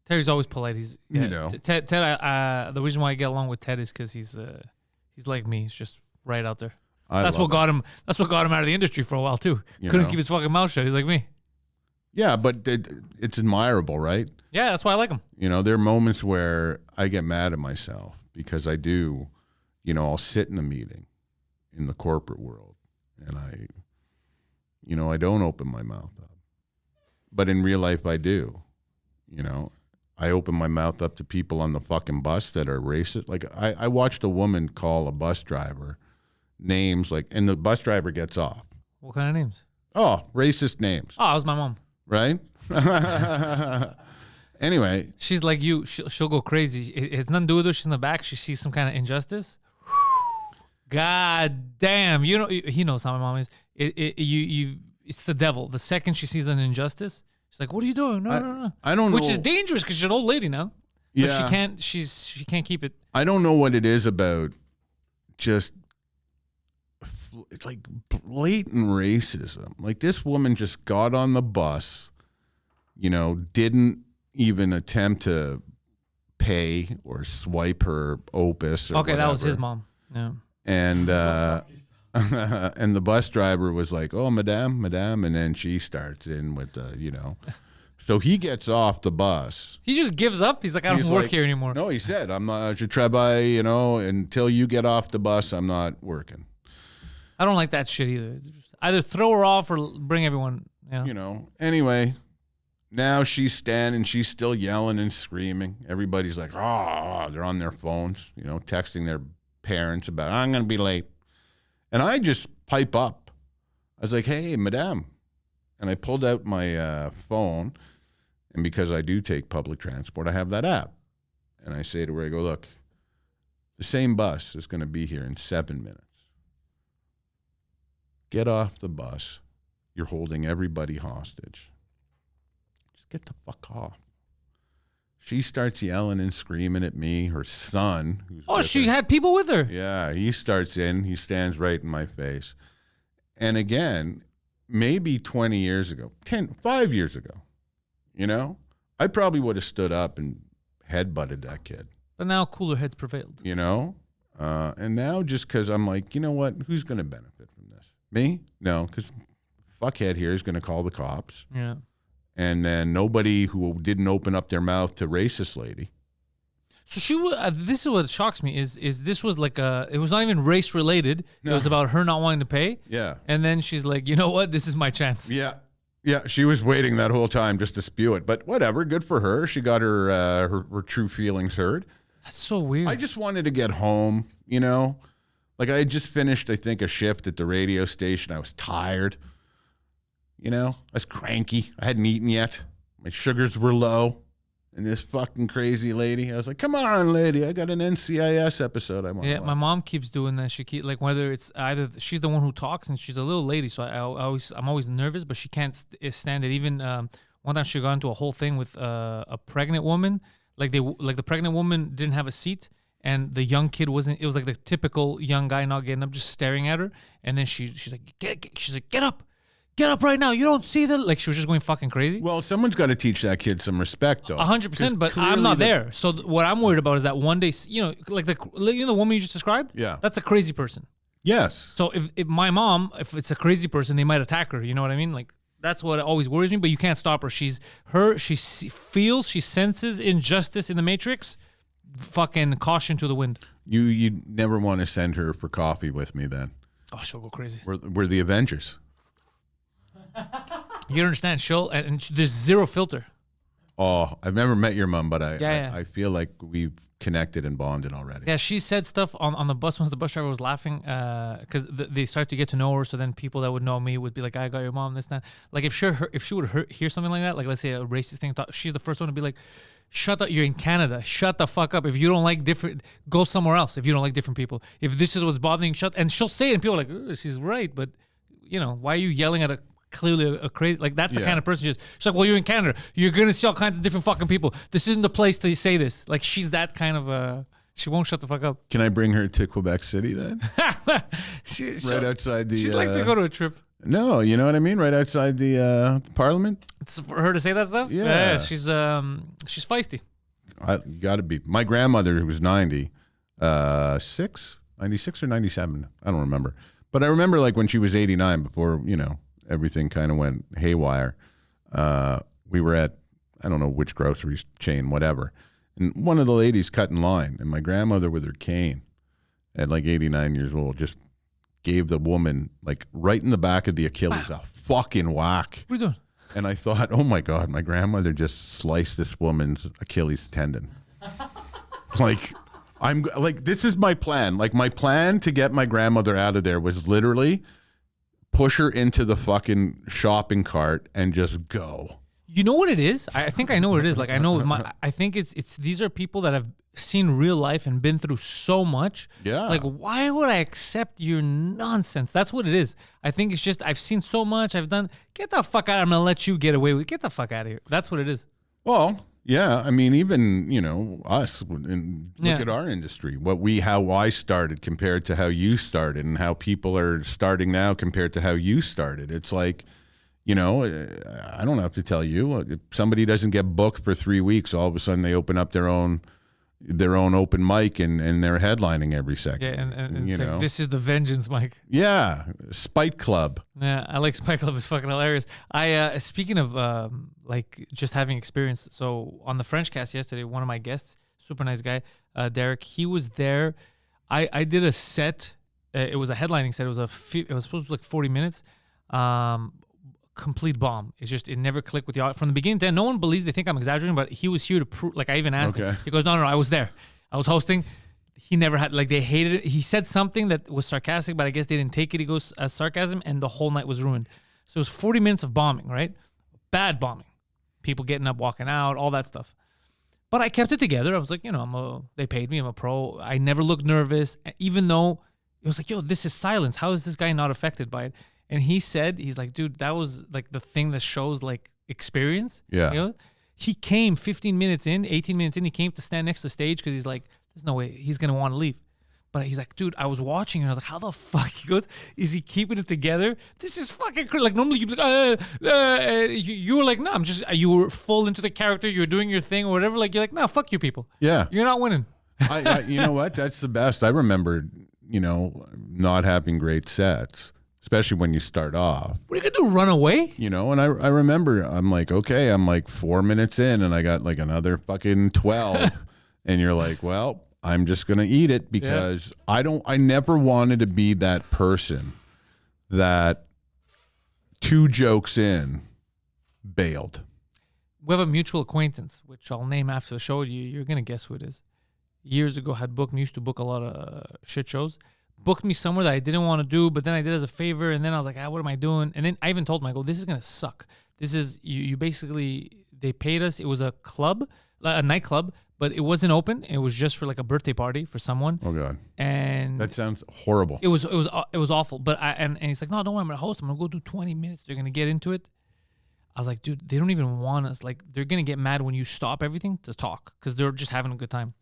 Terry's always polite. You know. Ted. The reason why I get along with Ted is because he's like me. He's just right out there. That's what got him out of the industry for a while too. Couldn't keep his fucking mouth shut. He's like me. Yeah, but it's admirable, right? Yeah, that's why I like him. You know, there are moments where I get mad at myself because I do. You know, I'll sit in a meeting in the corporate world and I don't open my mouth up. But in real life, I do. You know, I open my mouth up to people on the fucking bus that are racist. Like, I watched a woman call a bus driver names, like, and the bus driver gets off. What kind of names? Oh, racist names. Oh, it was my mom. Right? Anyway. She's like you. She'll go crazy. It's nothing to do with her. She's in the back. She sees some kind of injustice. God damn. You know, he knows how my mom is. It's the devil. The second she sees an injustice, she's like, what are you doing? No. I don't know. Which is dangerous because she's an old lady now. But Yeah. she can't keep it. I don't know what it is about just it's like blatant racism. Like, this woman just got on the bus, you know, didn't even attempt to pay or swipe her Opus or Okay, that was whatever. his mom. Yeah. And and the bus driver was like, oh, madame, and then she starts in with the, you know. So he gets off the bus. He just gives up. He's like, I don't work here anymore. No, he said, I'm not, je travaille, you know, until you get off the bus, I'm not working. I don't like that shit either. Either throw her off or bring everyone. You know, anyway, now she's standing, she's still yelling and screaming. Everybody's like, oh, they're on their phones, you know, texting their parents about, I'm going to be late. And I just pipe up. I was like, hey, madame. And I pulled out my phone. And because I do take public transport, I have that app. And I say to her, I go, look, the same bus is going to be here in 7 minutes. Get off the bus. You're holding everybody hostage. Just get the fuck off. She starts yelling and screaming at me. Her son. She had people with her. Yeah, he starts in. He stands right in my face. And again, maybe 20 years ago, 5 years ago, you know, I probably would have stood up and headbutted that kid. But now cooler heads prevailed. You know? And now just because I'm like, you know what? Who's going to benefit from this? Me? No, because fuckhead here is going to call the cops. Yeah. And then nobody who didn't open up their mouth to racist lady. So she this is what shocks me is this was like it was not even race related. No. It was about her not wanting to pay. Yeah. And then she's like, you know what? This is my chance. Yeah. Yeah. She was waiting that whole time just to spew it. But whatever. Good for her. She got her true feelings heard. That's so weird. I just wanted to get home, you know. Like, I had just finished, I think, a shift at the radio station. I was tired. You know, I was cranky. I hadn't eaten yet. My sugars were low. And this fucking crazy lady, I was like, come on, lady. I got an NCIS episode I want to watch. My mom keeps doing that. She keep like whether it's either she's the one who talks and she's a little lady, so I'm always nervous, but she can't stand it. Even one time she got into a whole thing with a pregnant woman. Like the pregnant woman didn't have a seat. And the young kid wasn't. It was like the typical young guy not getting up, just staring at her. And then she's like, get up, get up right now. You don't see the like. She was just going fucking crazy. Well, someone's got to teach that kid some respect, though. 100%. But I'm not there. So what I'm worried about is that one day, like the woman you just described. Yeah. That's a crazy person. Yes. So if my mom, if it's a crazy person, they might attack her. You know what I mean? Like that's what always worries me. But you can't stop her. She feels, she senses injustice in the Matrix. Fucking caution to the wind. You never want to send her for coffee with me then. Oh, she'll go crazy. We're the Avengers. You don't understand. There's zero filter. Oh, I've never met your mom, but Yeah. I feel like we've connected and bonded already. Yeah, she said stuff on the bus once the bus driver was laughing because they started to get to know her. So then people that would know me would be like, I got your mom, this, that. Like if she would hear something like that, like let's say a racist thing, she's the first one to be like, shut up, you're in Canada. Shut the fuck up. If you don't like different, go somewhere else if you don't like different people. If this is what's bothering, and she'll say it and people are like, she's right. But, why are you yelling at clearly a crazy, like that's the kind of person she is. She's like, well, you're in Canada. You're going to see all kinds of different fucking people. This isn't the place to say this. Like she's that kind of she won't shut the fuck up. Can I bring her to Quebec City then? Right outside the... She'd like to go to a trip. No, you know what I mean? Right outside the Parliament? It's for her to say that stuff? Yeah. She's feisty. Got to be. My grandmother, who was 96 or 97, I don't remember. But I remember like when she was 89, before, everything kind of went haywire. We were at, I don't know which grocery chain, whatever. And one of the ladies cut in line, and my grandmother with her cane at like 89 years old just gave the woman like right in the back of the Achilles a fucking whack. What are you doing? And I thought, oh my God, my grandmother just sliced this woman's Achilles tendon. This is my plan. Like my plan to get my grandmother out of there was literally push her into the fucking shopping cart and just go. You know what it is? I think I know what it is. Like I know I think it's these are people that have seen real life and been through so much. Yeah. Like why would I accept your nonsense? That's what it is. I think it's just I've seen so much. I've done. Get the fuck out. I'm gonna let you get away with. Get the fuck out of here. That's what it is. Well, yeah. I mean, even us and look at our industry. How I started compared to how you started, and how people are starting now compared to how you started. It's like. I don't have to tell you. If somebody doesn't get booked for 3 weeks, all of a sudden they open up their own open mic and they're headlining every second. Yeah, and it's like, this is the vengeance, Mike. Yeah, Spite Club. Yeah, I like Spite Club. It's fucking hilarious. I speaking of like just having experience. So on the French cast yesterday, one of my guests, super nice guy, Derek, he was there. I did a set. It was a headlining set. It was supposed to be like 40 minutes. Complete bomb. It never clicked with the audience from the beginning to end. No one believes. They think I'm exaggerating, but he was here to prove. Like I even asked him. He goes, no, I was there. I was hosting. He never had, like they hated it. He said something that was sarcastic, but I guess they didn't take it. He goes as sarcasm, and the whole night was ruined. So it was 40 minutes of bombing, right? Bad bombing. People getting up, walking out, all that stuff. But I kept it together. I was like, they paid me. I'm a pro. I never looked nervous, even though it was like, this is silence. How is this guy not affected by it? And he said, he's like, dude, that was like the thing that shows like experience. Yeah. He came 15 minutes in, 18 minutes in. He came to stand next to the stage because he's like, there's no way he's going to want to leave. But he's like, dude, I was watching and I was like, how the fuck? He goes, is he keeping it together? This is fucking crazy. Like normally you'd be like, you were like, no, you were full into the character. You were doing your thing or whatever. Like, you're like, no, fuck you people. Yeah. You're not winning. You know what? That's the best. I remember, not having great sets. Especially when you start off. What are you going to do, run away? And I remember, I'm like, okay, I'm like 4 minutes in and I got like another fucking 12. And you're like, well, I'm just going to eat it because I never wanted to be that person that 2 jokes in bailed. We have a mutual acquaintance, which I'll name after the show. You're going to guess who it is. Years ago, used to book a lot of shit shows. Booked me somewhere that I didn't want to do, but then I did as a favor, and then I was like, what am I doing? And then I even told him, I go, this is going to suck. This is, you basically, they paid us. It was a club, a nightclub, but it wasn't open. It was just for like a birthday party for someone. Oh, God. And that sounds horrible. It was awful. But and he's like, no, don't worry, I'm going to host. I'm going to go do 20 minutes. They're going to get into it. I was like, dude, they don't even want us. Like, they're going to get mad when you stop everything to talk because they're just having a good time.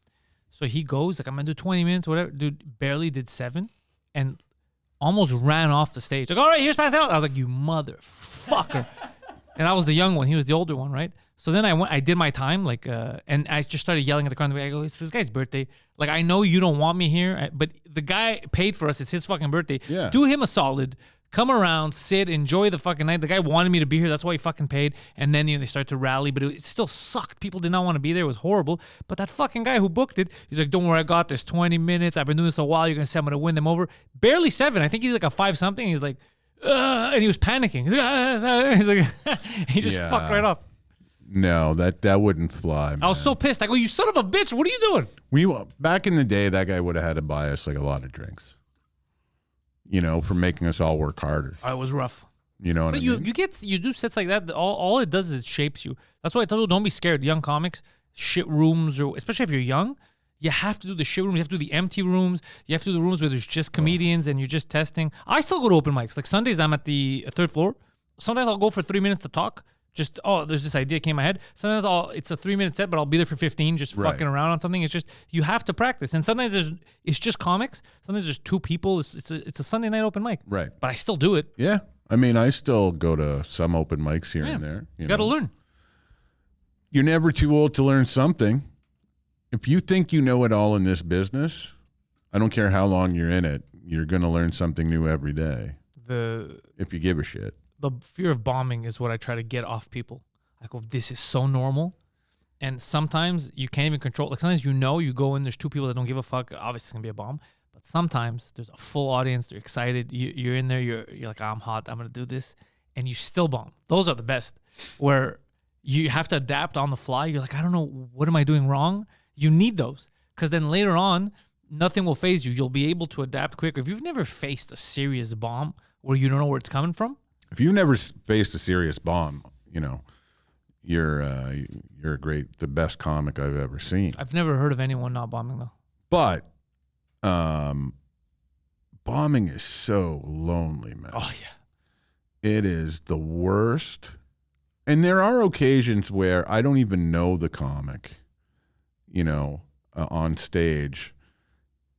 So he goes, like, I'm going to do 20 minutes, whatever. Dude, barely did 7. And almost ran off the stage. Like, all right, here's Pantelis. I was like, you motherfucker. And I was the young one. He was the older one, right? So then I did my time, like, and I just started yelling at the crowd. I go, it's this guy's birthday. Like, I know you don't want me here, but the guy paid for us. It's his fucking birthday. Yeah. Do him a solid. Come around, sit, enjoy the fucking night. The guy wanted me to be here. That's why he fucking paid. And then they start to rally, but it still sucked. People did not want to be there. It was horrible. But that fucking guy who booked it, he's like, don't worry, I got this. 20 minutes. I've been doing this a while. You're going to say I'm going to win them over. Barely 7. I think he's like a 5-something. He's like, and he was panicking. He's like, he's like he just fucked right off. No, that wouldn't fly, man. I was so pissed. I go, you son of a bitch. What are you doing? Back in the day, that guy would have had to buy us like a lot of drinks. For making us all work harder. It was rough. You know what I mean? You do sets like that. All it does is it shapes you. That's why I tell you, don't be scared. Young comics, shit rooms, or especially if you're young, you have to do the shit rooms. You have to do the empty rooms. You have to do the rooms where there's just comedians and you're just testing. I still go to open mics. Like Sundays, I'm at the 3rd floor. Sometimes I'll go for 3 minutes to talk. Just, there's this idea came in my head. Sometimes it's a 3-minute set, but I'll be there for 15, just fucking around on something. It's just, you have to practice. And sometimes it's just comics. Sometimes there's 2 people. It's a Sunday night open mic. Right. But I still do it. Yeah. I mean, I still go to some open mics here and there. You got to learn. You're never too old to learn something. If you think you know it all in this business, I don't care how long you're in it, you're going to learn something new every day. If you give a shit. The fear of bombing is what I try to get off people. I go, this is so normal. And sometimes you can't even control. Like sometimes you go in, there's 2 people that don't give a fuck. Obviously, it's going to be a bomb. But sometimes there's a full audience. They're excited. You're in there. You're like, I'm hot. I'm going to do this. And you still bomb. Those are the best. Where you have to adapt on the fly. You're like, I don't know. What am I doing wrong? You need those. Because then later on, nothing will phase you. You'll be able to adapt quicker. If you've never faced a serious bomb where you don't know where it's coming from, if you've never faced a serious bomb, you're the best comic I've ever seen. I've never heard of anyone not bombing though. But bombing is so lonely, man. Oh yeah. It is the worst. And there are occasions where I don't even know the comic, on stage,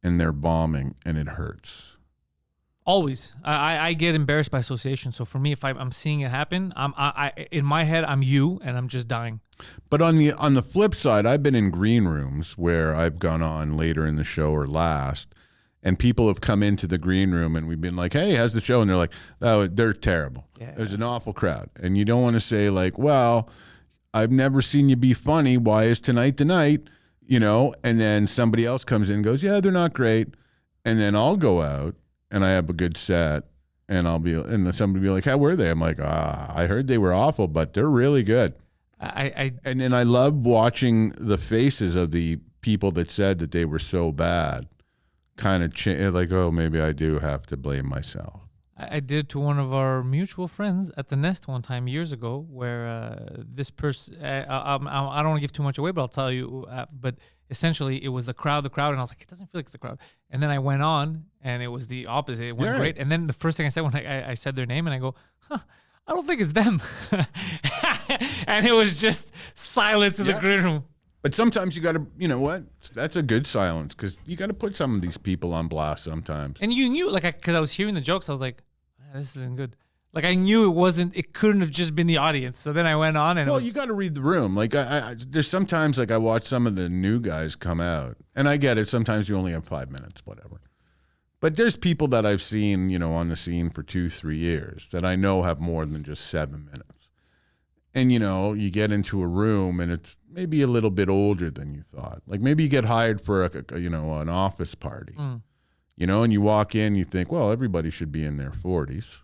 and they're bombing and it hurts. Always. I get embarrassed by association. So for me, if I'm seeing it happen, in my head, I'm you and I'm just dying. But on the flip side, I've been in green rooms where I've gone on later in the show or last, and people have come into the green room and we've been like, hey, how's the show? And they're like, oh, they're terrible. Yeah. There's an awful crowd. And you don't want to say like, well, I've never seen you be funny. Why is tonight the night? And then somebody else comes in and goes, yeah, they're not great. And then I'll go out and I have a good set, and somebody be like, how were they? I'm like, I heard they were awful, but they're really good. And then I love watching the faces of the people that said that they were so bad, kind of like, oh, maybe I do have to blame myself. I did to one of our mutual friends at the Nest one time years ago, where this person, I don't want to give too much away, but I'll tell you, but essentially it was the crowd, and I was like, it doesn't feel like it's the crowd. And then I went on, and it was the opposite. It went great. And then the first thing I said when I said their name, and I go, I don't think it's them. And it was just silence in the green room. But sometimes you got to, you know what? That's a good silence, because you got to put some of these people on blast sometimes. And you knew, like, because I was hearing the jokes, I was like, this isn't good. Like, I knew it couldn't have just been the audience. So then I went on and you got to read the room. Like, there's sometimes, like, I watch some of the new guys come out, and I get it. Sometimes you only have 5 minutes, whatever. But there's people that I've seen, on the scene for 2-3 years that I know have more than just 7 minutes. And, you get into a room and it's maybe a little bit older than you thought. Like, maybe you get hired for an office party, and you walk in, you think, well, everybody should be in their 40s.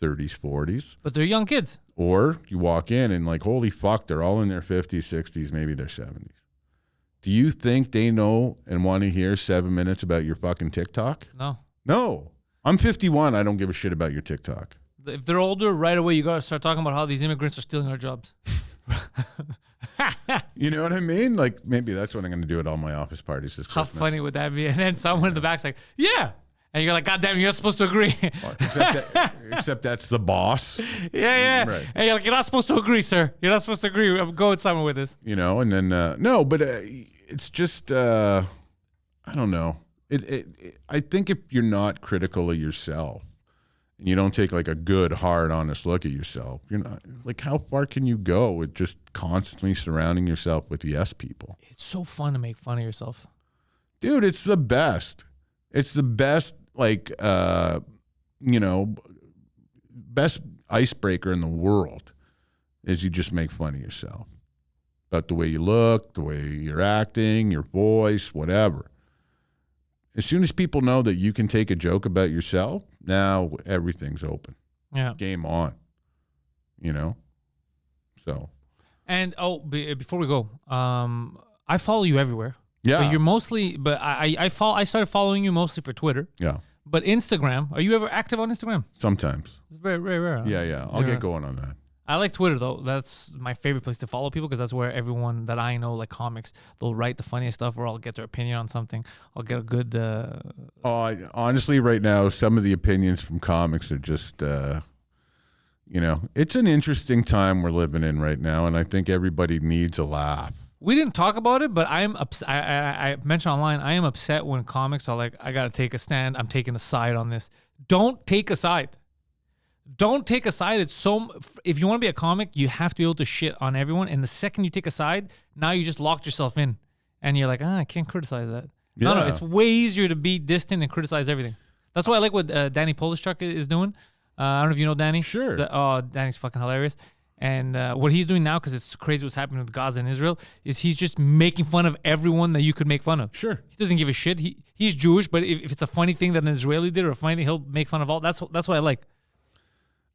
30s, 40s. But they're young kids. Or you walk in and like, holy fuck, they're all in their 50s, 60s, maybe their 70s. Do you think they know and want to hear 7 minutes about your fucking TikTok? No. I'm 51. I don't give a shit about your TikTok. If they're older, right away, you got to start talking about how these immigrants are stealing our jobs. You know what I mean? Like, maybe that's what I'm going to do at all my office parties this Christmas. How funny would that be? And then someone in the back's like, yeah. And you're like, God damn, you're not supposed to agree. Except that's the boss. Yeah. Right. And you're like, you're not supposed to agree, sir. You're not supposed to agree. I'm going somewhere with this. And then, no, but it's just, I don't know. I think if you're not critical of yourself and you don't take like a good, hard, honest look at yourself, you're not like, how far can you go with just constantly surrounding yourself with yes people? It's so fun to make fun of yourself. Dude, it's the best. It's the best, like, best icebreaker in the world is you just make fun of yourself. About the way you look, the way you're acting, your voice, whatever. As soon as people know that you can take a joke about yourself, now everything's open. Yeah. Game on. So. And before we go, I follow you everywhere. Yeah. But you're mostly, I started following you mostly for Twitter. Yeah. But Instagram, are you ever active on Instagram? Sometimes. It's very, very rare. Yeah. I'll get going on that. I like Twitter though. That's my favorite place to follow people because that's where everyone that I know, like comics, they'll write the funniest stuff, or I'll get their opinion on something. I'll get a good. Honestly, right now, some of the opinions from comics are just, it's an interesting time we're living in right now, and I think everybody needs a laugh. We didn't talk about it, but I'm upset. I mentioned online, I am upset when comics are like, I got to take a stand. I'm taking a side on this. Don't take a side. Don't take a side. If you want to be a comic, you have to be able to shit on everyone. And the second you take a side, now you just locked yourself in. And you're like, I can't criticize that. Yeah. No, it's way easier to be distant and criticize everything. That's why I like what Danny Polishchuk is doing. I don't know if you know Danny. Sure. Danny's fucking hilarious. And what he's doing now, because it's crazy what's happening with Gaza and Israel, is he's just making fun of everyone that you could make fun of. Sure. He doesn't give a shit. He's Jewish, but if it's a funny thing that an Israeli did or a funny thing, he'll make fun of all. That's what I like.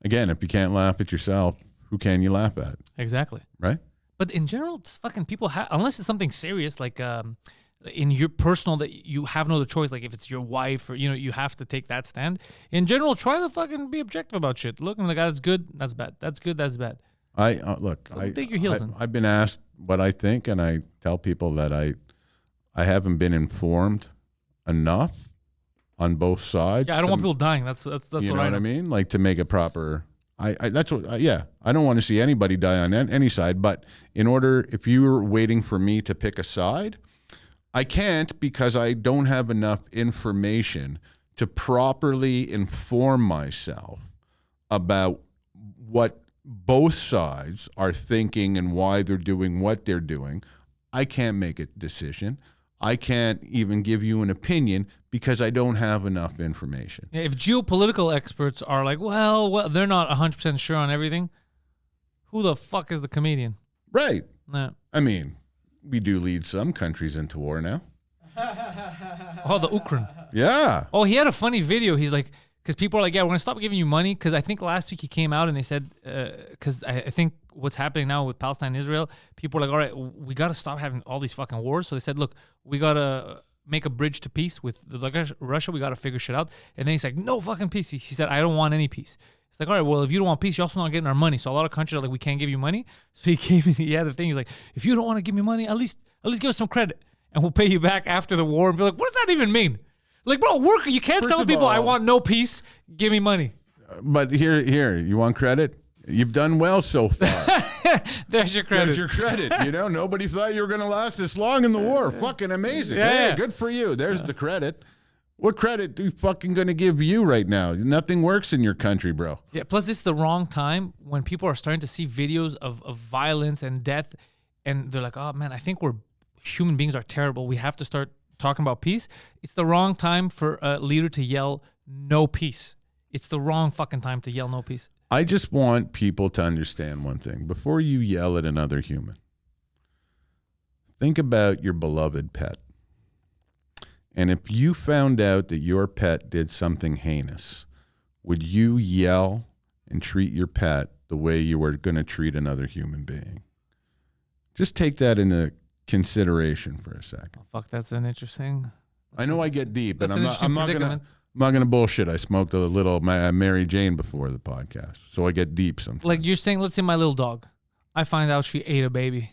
Again, if you can't laugh at yourself, who can you laugh at? Exactly. Right? But in general, it's fucking people unless it's something serious, like in your personal that you have no other choice, like if it's your wife or, you have to take that stand. In general, try to fucking be objective about shit. Look, I'm like, that's good, that's bad. That's good, that's bad. Dig your heels in. I've been asked what I think, and I tell people that I haven't been informed enough on both sides. Yeah, I don't want people dying. That's what I mean. Like to make a proper. That's what. I don't want to see anybody die on any side. But if you were waiting for me to pick a side, I can't because I don't have enough information to properly inform myself about what both sides are thinking and why they're doing what they're doing. I can't make a decision. I can't even give you an opinion because I don't have enough information. Yeah, if geopolitical experts are like, well, they're not 100% sure on everything, who the fuck is the comedian? Right. Yeah. I mean, we do lead some countries into war now. Oh, the Ukraine. Yeah. Oh, he had a funny video. He's like, because people are like, yeah, we're going to stop giving you money. Because I think last week he came out and they said, because I think what's happening now with Palestine and Israel, people are like, all right, we got to stop having all these fucking wars. So they said, look, we got to make a bridge to peace with Russia. We got to figure shit out. And then he's like, no fucking peace. He said, I don't want any peace. It's like, all right, well, if you don't want peace, you're also not getting our money. So a lot of countries are like, we can't give you money. So he came in, he had the thing. He's like, if you don't want to give me money, at least give us some credit. And we'll pay you back after the war. And be like, what does that even mean? Like, bro, you can't tell people I want no peace. Give me money. But here, you want credit? You've done well so far. There's your credit. There's your credit. Nobody thought you were going to last this long in the war. Fucking amazing. Yeah. Hey, good for you. There's the credit. What credit are you fucking going to give you right now? Nothing works in your country, bro. Yeah, plus it's the wrong time when people are starting to see videos of violence and death. And they're like, oh, man, I think human beings are terrible. We have to start talking about peace. It's the wrong time for a leader to yell no peace. It's the wrong fucking time to yell no peace. I just want people to understand one thing. Before you yell at another human, think about your beloved pet. And if you found out that your pet did something heinous, would you yell and treat your pet the way you were going to treat another human being? Just take that into consideration for a second. Oh, fuck, that's an interesting. I know I get deep, but I'm not gonna bullshit. I smoked a little Mary Jane before the podcast, so I get deep sometimes. Like you're saying, let's say my little dog, I find out she ate a baby.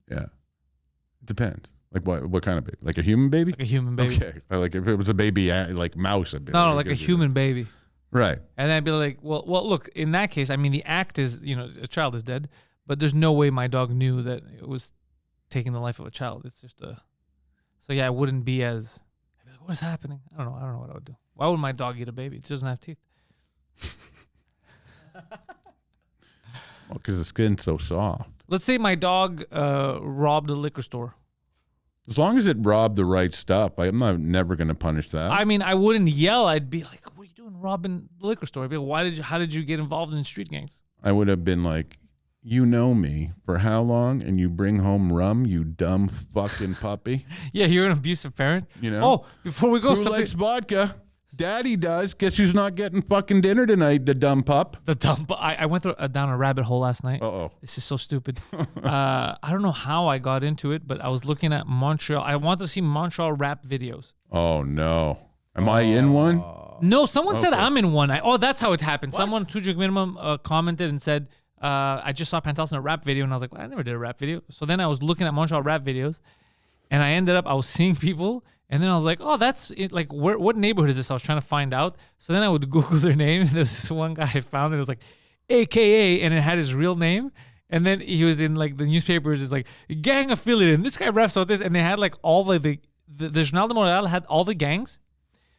Yeah, it depends. Like what kind of baby? Like a human baby? Like a human baby. Okay, like if it was a baby like mouse, I'd be no, like a human baby. Right. And then I'd be like, well, look. In that case, I mean, the act is, a child is dead, but there's no way my dog knew that it was taking the life of a child. It's just so yeah, I wouldn't be as. what is happening? I don't know what I would do. Why would my dog eat a baby? It doesn't have teeth. Well, because the skin's so soft. Let's say my dog robbed a liquor store. As long as it robbed the right stuff, never going to punish that. I mean, I wouldn't yell. I'd be like, "What are you doing, robbing the liquor store?" I'd be like, how did you get involved in street gangs? I would have been like, you know me for how long, and you bring home rum, you dumb fucking puppy. Yeah, you're an abusive parent. You know. Oh, before we go, Who likes vodka? Daddy does. Guess who's not getting fucking dinner tonight, the dumb pup. The dump. I went down a rabbit hole last night. Uh-oh. This is so stupid. I don't know how I got into it, but I was looking at Montreal. I want to see Montreal rap videos. Oh, no. Am I in one? No, someone said Okay. I'm in one. That's how it happened. Someone, 2 Drink Minimum, commented and said, I just saw Pantelis in a rap video, and I was like, well, I never did a rap video. So then I was looking at Montreal rap videos, and I was seeing people, and then I was like, oh, that's it. Like, what neighborhood is this? I was trying to find out. So then I would Google their name, and there's this one guy I found, and it was like, AKA, and it had his real name. And then he was in like the newspapers, is like gang affiliate, and this guy raps about this, and they had like all the Journal de Montréal had all the gangs,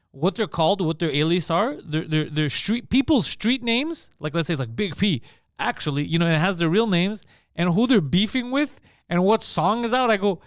what they're called, what their alias are, their people's street names. Like, let's say it's like Big P. Actually, it has their real names and who they're beefing with and what song is out. I go,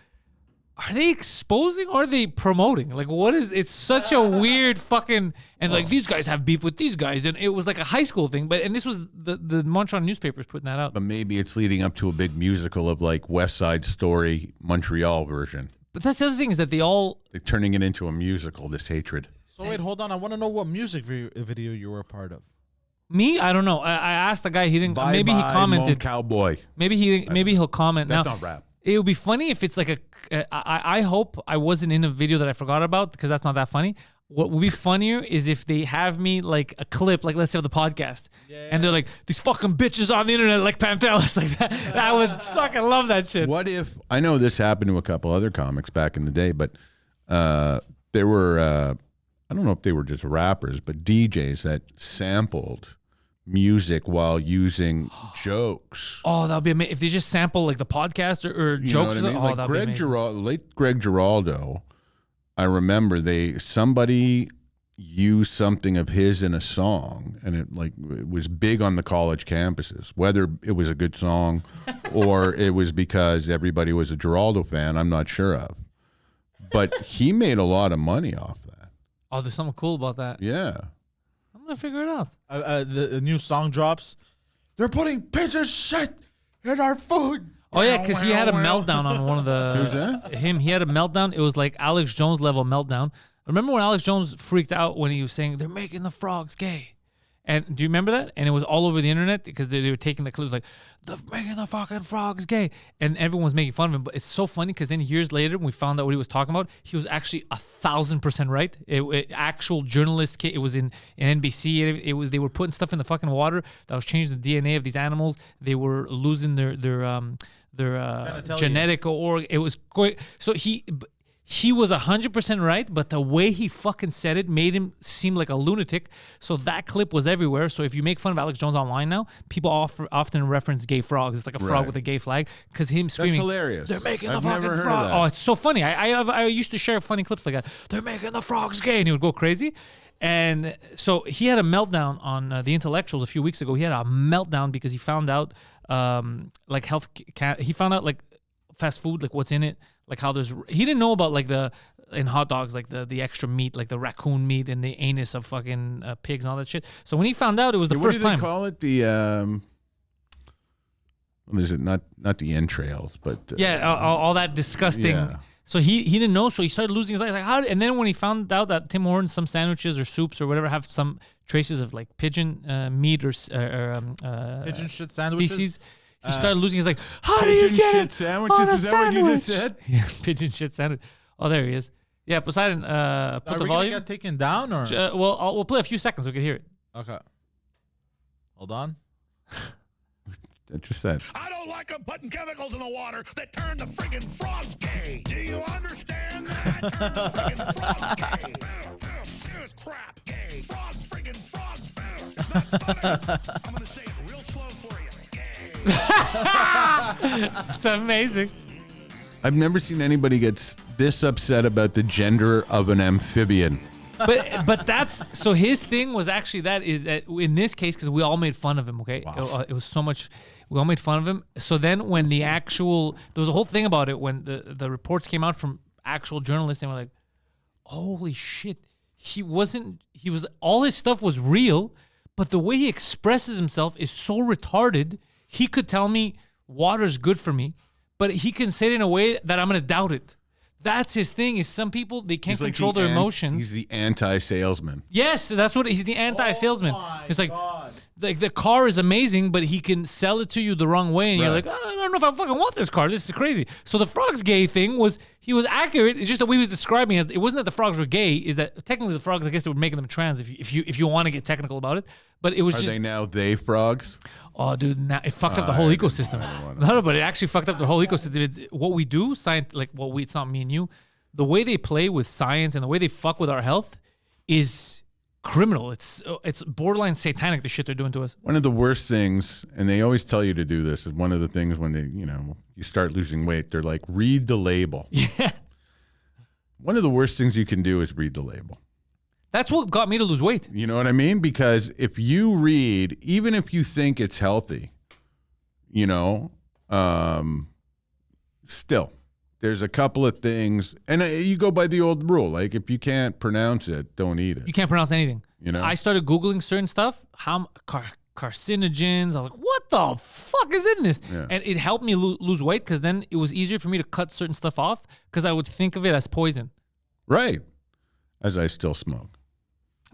are they exposing or are they promoting? Like, what is? It's such a weird fucking. And like, these guys have beef with these guys, and it was like a high school thing. But this was the Montreal newspapers putting that out. But maybe it's leading up to a big musical of like West Side Story Montreal version. But that's the other thing is that they're turning it into a musical. This hatred. So wait, hold on. I want to know what music video you were a part of. Me, I don't know. I asked the guy. He didn't. Bye maybe he bye, commented. Lone Cowboy. Maybe he'll comment. That's now, not rap. It would be funny if it's like I hope I wasn't in a video that I forgot about, because that's not that funny. What would be funnier is if they have me like a clip, like let's say of the podcast, and they're like, these fucking bitches on the internet like Pantelis, like that. I would fucking love that shit. What if, I know this happened to a couple other comics back in the day, but there were, I don't know if they were just rappers, but DJs that sampled music while using jokes. Oh, that would be amazing. If they just sample like the podcast or You jokes. know what I mean? Oh, Like that'd be amazing. late Greg Giraldo, I remember somebody used something of his in a song, and it was big on the college campuses. Whether it was a good song or it was because everybody was a Giraldo fan, I'm not sure of. But he made a lot of money off that. Oh, there's something cool about that. Yeah. I'm gonna figure it out. The new song drops. They're putting pigeon shit in our food. Oh yeah, because he had a meltdown on one of the. Who's that? Him. He had a meltdown. It was like Alex Jones level meltdown. Remember when Alex Jones freaked out when he was saying they're making the frogs gay? And do you remember that? And it was all over the internet because they were taking the clips like, they're making the fucking frogs gay. And everyone was making fun of him. But it's so funny because then years later, when we found out what he was talking about, he was actually 1,000% right. Actual journalists, it was in NBC. They were putting stuff in the fucking water that was changing the DNA of these animals. They were losing their genetic org. It was great. So he was 100% right, but the way he fucking said it made him seem like a lunatic. So that clip was everywhere. So if you make fun of Alex Jones online now, people often reference gay frogs. It's like a frog Right. with a gay flag because him screaming. That's hilarious. They're making I've the never fucking heard frog. of that. Oh, it's so funny. I used to share funny clips like that. They're making the frogs gay, and he would go crazy. And so he had a meltdown on the Intellectuals a few weeks ago. He had a meltdown because he found out he found out like fast food, like what's in it, like how he didn't know about like in hot dogs, like the extra meat, like the raccoon meat and the anus of fucking pigs and all that shit. So when he found out, it was the first time. What do they call it? The what is it? Not the entrails, but all that disgusting. Yeah. So he didn't know, so he started losing his life. Like how? And then when he found out that Tim Hortons, some sandwiches or soups or whatever have some traces of like pigeon meat or Pigeon shit sandwiches. feces. He started losing his like, how do you pigeon get shit it sandwiches? on a Is that what you just sandwich? said? Yeah, pigeon shit sandwich. Oh, there he is. Yeah, Poseidon, put Are the we gonna volume. get taken down or? We'll play a few seconds so we can hear it. Okay. Hold on. That just said. I don't like them putting chemicals in the water that turn the friggin' frogs gay. Do you understand that? Turn the friggin' frogs gay. This crap gay. Frogs, friggin' frogs. It's not funny. I'm gonna say it real slow for you. Gay. It's amazing. I've never seen anybody get this upset about the gender of an amphibian. But that's so his thing was actually that in this case because we all made fun of him. Okay, it was so much. We all made fun of him. So then when there was a whole thing about it when the reports came out from actual journalists and we're like, holy shit, all his stuff was real, but the way he expresses himself is so retarded. He could tell me water's good for me, but he can say it in a way that I'm gonna doubt it. That's his thing. Is some people they can't control their emotions. He's the anti-salesman. Yes, that's what he's the anti-salesman. It's like the car is amazing, but he can sell it to you the wrong way, and you're like, I don't know if I fucking want this car. This is crazy. So the frogs gay thing was he was accurate. It's just the way he was describing it. It wasn't that the frogs were gay. Is that technically the frogs? I guess they were making them trans. If you want to get technical about it, but it was Are they now they frogs? Oh, dude, now it fucked up the whole ecosystem. No, but it actually fucked up the whole ecosystem. What we do, it's not me and you. The way they play with science and the way they fuck with our health is criminal. It's borderline satanic, the shit they're doing to us. One of the worst things, and they always tell you to do this, is one of the things when you start losing weight, they're like, read the label. Yeah. One of the worst things you can do is read the label. That's what got me to lose weight. You know what I mean? Because if you read, even if you think it's healthy, still, there's a couple of things, and you go by the old rule, like if you can't pronounce it, don't eat it. You can't pronounce anything. I started Googling certain stuff, carcinogens. I was like, what the fuck is in this? Yeah. And it helped me lose weight because then it was easier for me to cut certain stuff off because I would think of it as poison. Right. As I still smoke.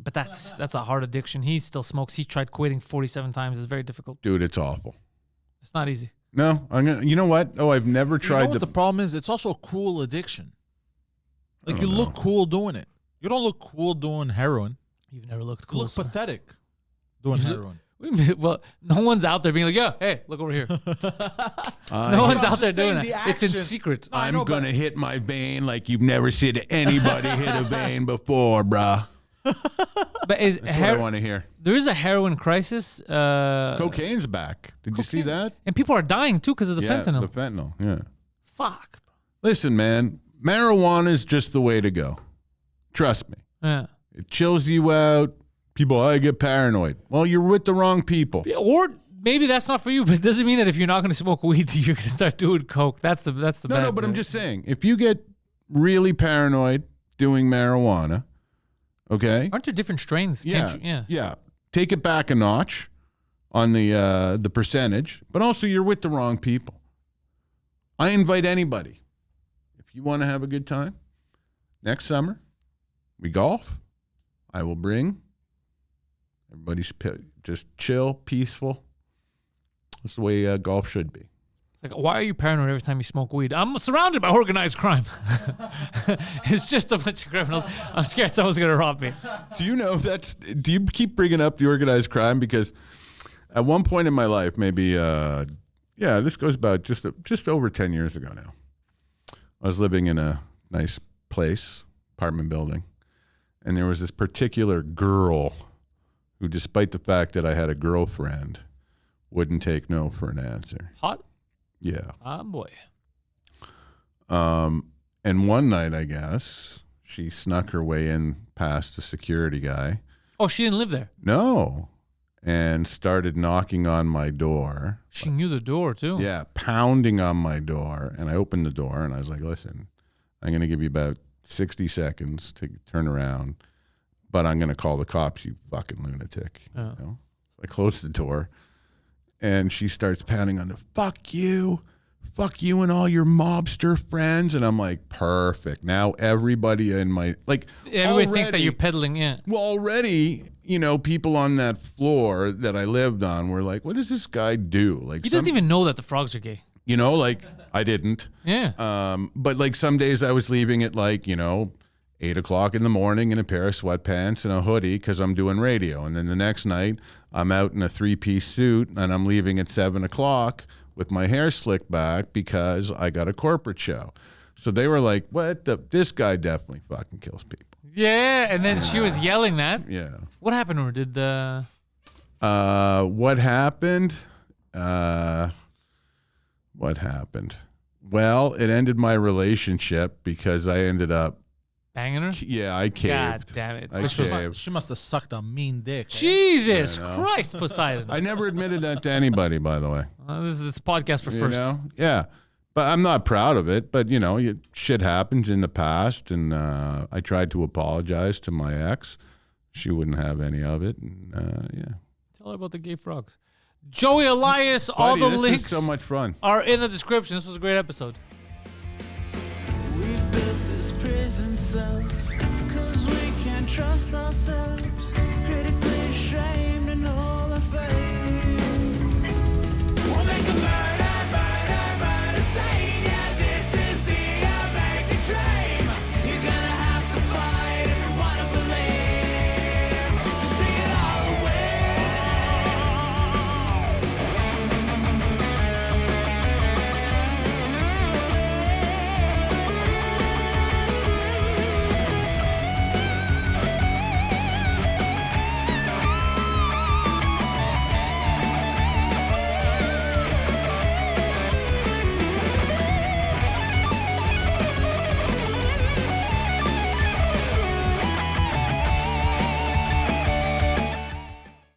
But that's a hard addiction. He still smokes. He tried quitting 47 times. It's very difficult. Dude, it's awful. It's not easy. No, you know what? Oh, I've never tried what the problem is? It's also a cool addiction. Like you look cool doing it. You don't look cool doing heroin. You've never looked You cool. look pathetic doing heroin. Well, no one's out there being like, yeah, hey, look over here. No one's out there doing that. It's in secret. No, I'm going to hit my vein like you've never seen anybody hit a vein before, bruh. But That's what I want to hear. There is a heroin crisis. Cocaine's back. Did you see that? And people are dying, too, because of the fentanyl. The fentanyl, yeah. Fuck. Listen, man, marijuana is just the way to go. Trust me. Yeah. It chills you out. People, I get paranoid. Well, you're with the wrong people. Yeah, or maybe that's not for you, but it doesn't mean that if you're not going to smoke weed, you're going to start doing coke. That's the bad No, but I'm just saying, if you get really paranoid doing marijuana, okay? Aren't there different strains? Yeah. Take it back a notch on the percentage, but also you're with the wrong people. I invite anybody. If you want to have a good time, next summer, we golf. I will bring. Everybody's just chill, peaceful. That's the way golf should be. It's like, why are you paranoid every time you smoke weed? I'm surrounded by organized crime. It's just a bunch of criminals. I'm scared someone's going to rob me. Do you know do you keep bringing up the organized crime? Because at one point in my life, maybe, this goes about just over 10 years ago now. I was living in a nice place, apartment building, and there was this particular girl who, despite the fact that I had a girlfriend, wouldn't take no for an answer. Hot? Yeah. Ah, boy. And one night, I guess, she snuck her way in past the security guy. Oh, she didn't live there? No. And started knocking on my door. She knew the door, too. Yeah, pounding on my door. And I opened the door, and I was like, listen, I'm going to give you about 60 seconds to turn around, but I'm going to call the cops, you fucking lunatic. Oh. You know? I closed the door, and she starts pounding on the, fuck you and all your mobster friends. And I'm like, perfect. Now everybody in my, like, everybody thinks that you're peddling, yeah. Well, already, people on that floor that I lived on were like, what does this guy do? Like, He doesn't even know that the frogs are gay. Like, I didn't. Yeah. But like some days I was leaving at like, 8 o'clock in the morning in a pair of sweatpants and a hoodie because I'm doing radio. And then the next night I'm out in a 3-piece suit and I'm leaving at 7 o'clock with my hair slicked back because I got a corporate show. So they were like, this guy definitely fucking kills people. Yeah, and then she was yelling that. Yeah. What happened to her? Did the... What happened? What happened? Well, it ended my relationship because I ended up. Banging her? Yeah, I caved. God damn it. I caved. She must have sucked a mean dick. Jesus I know. Christ, Poseidon. I never admitted that to anybody, by the way. This is a podcast for You first. know? Yeah. But I'm not proud of it. But, shit happens in the past. And I tried to apologize to my ex. She wouldn't have any of it. And, yeah. Tell her about the gay frogs. Joey Elias, all Buddy, the this links is so much fun. are in the description. This was a great episode. We've built this prison cell 'cause we can't trust ourselves.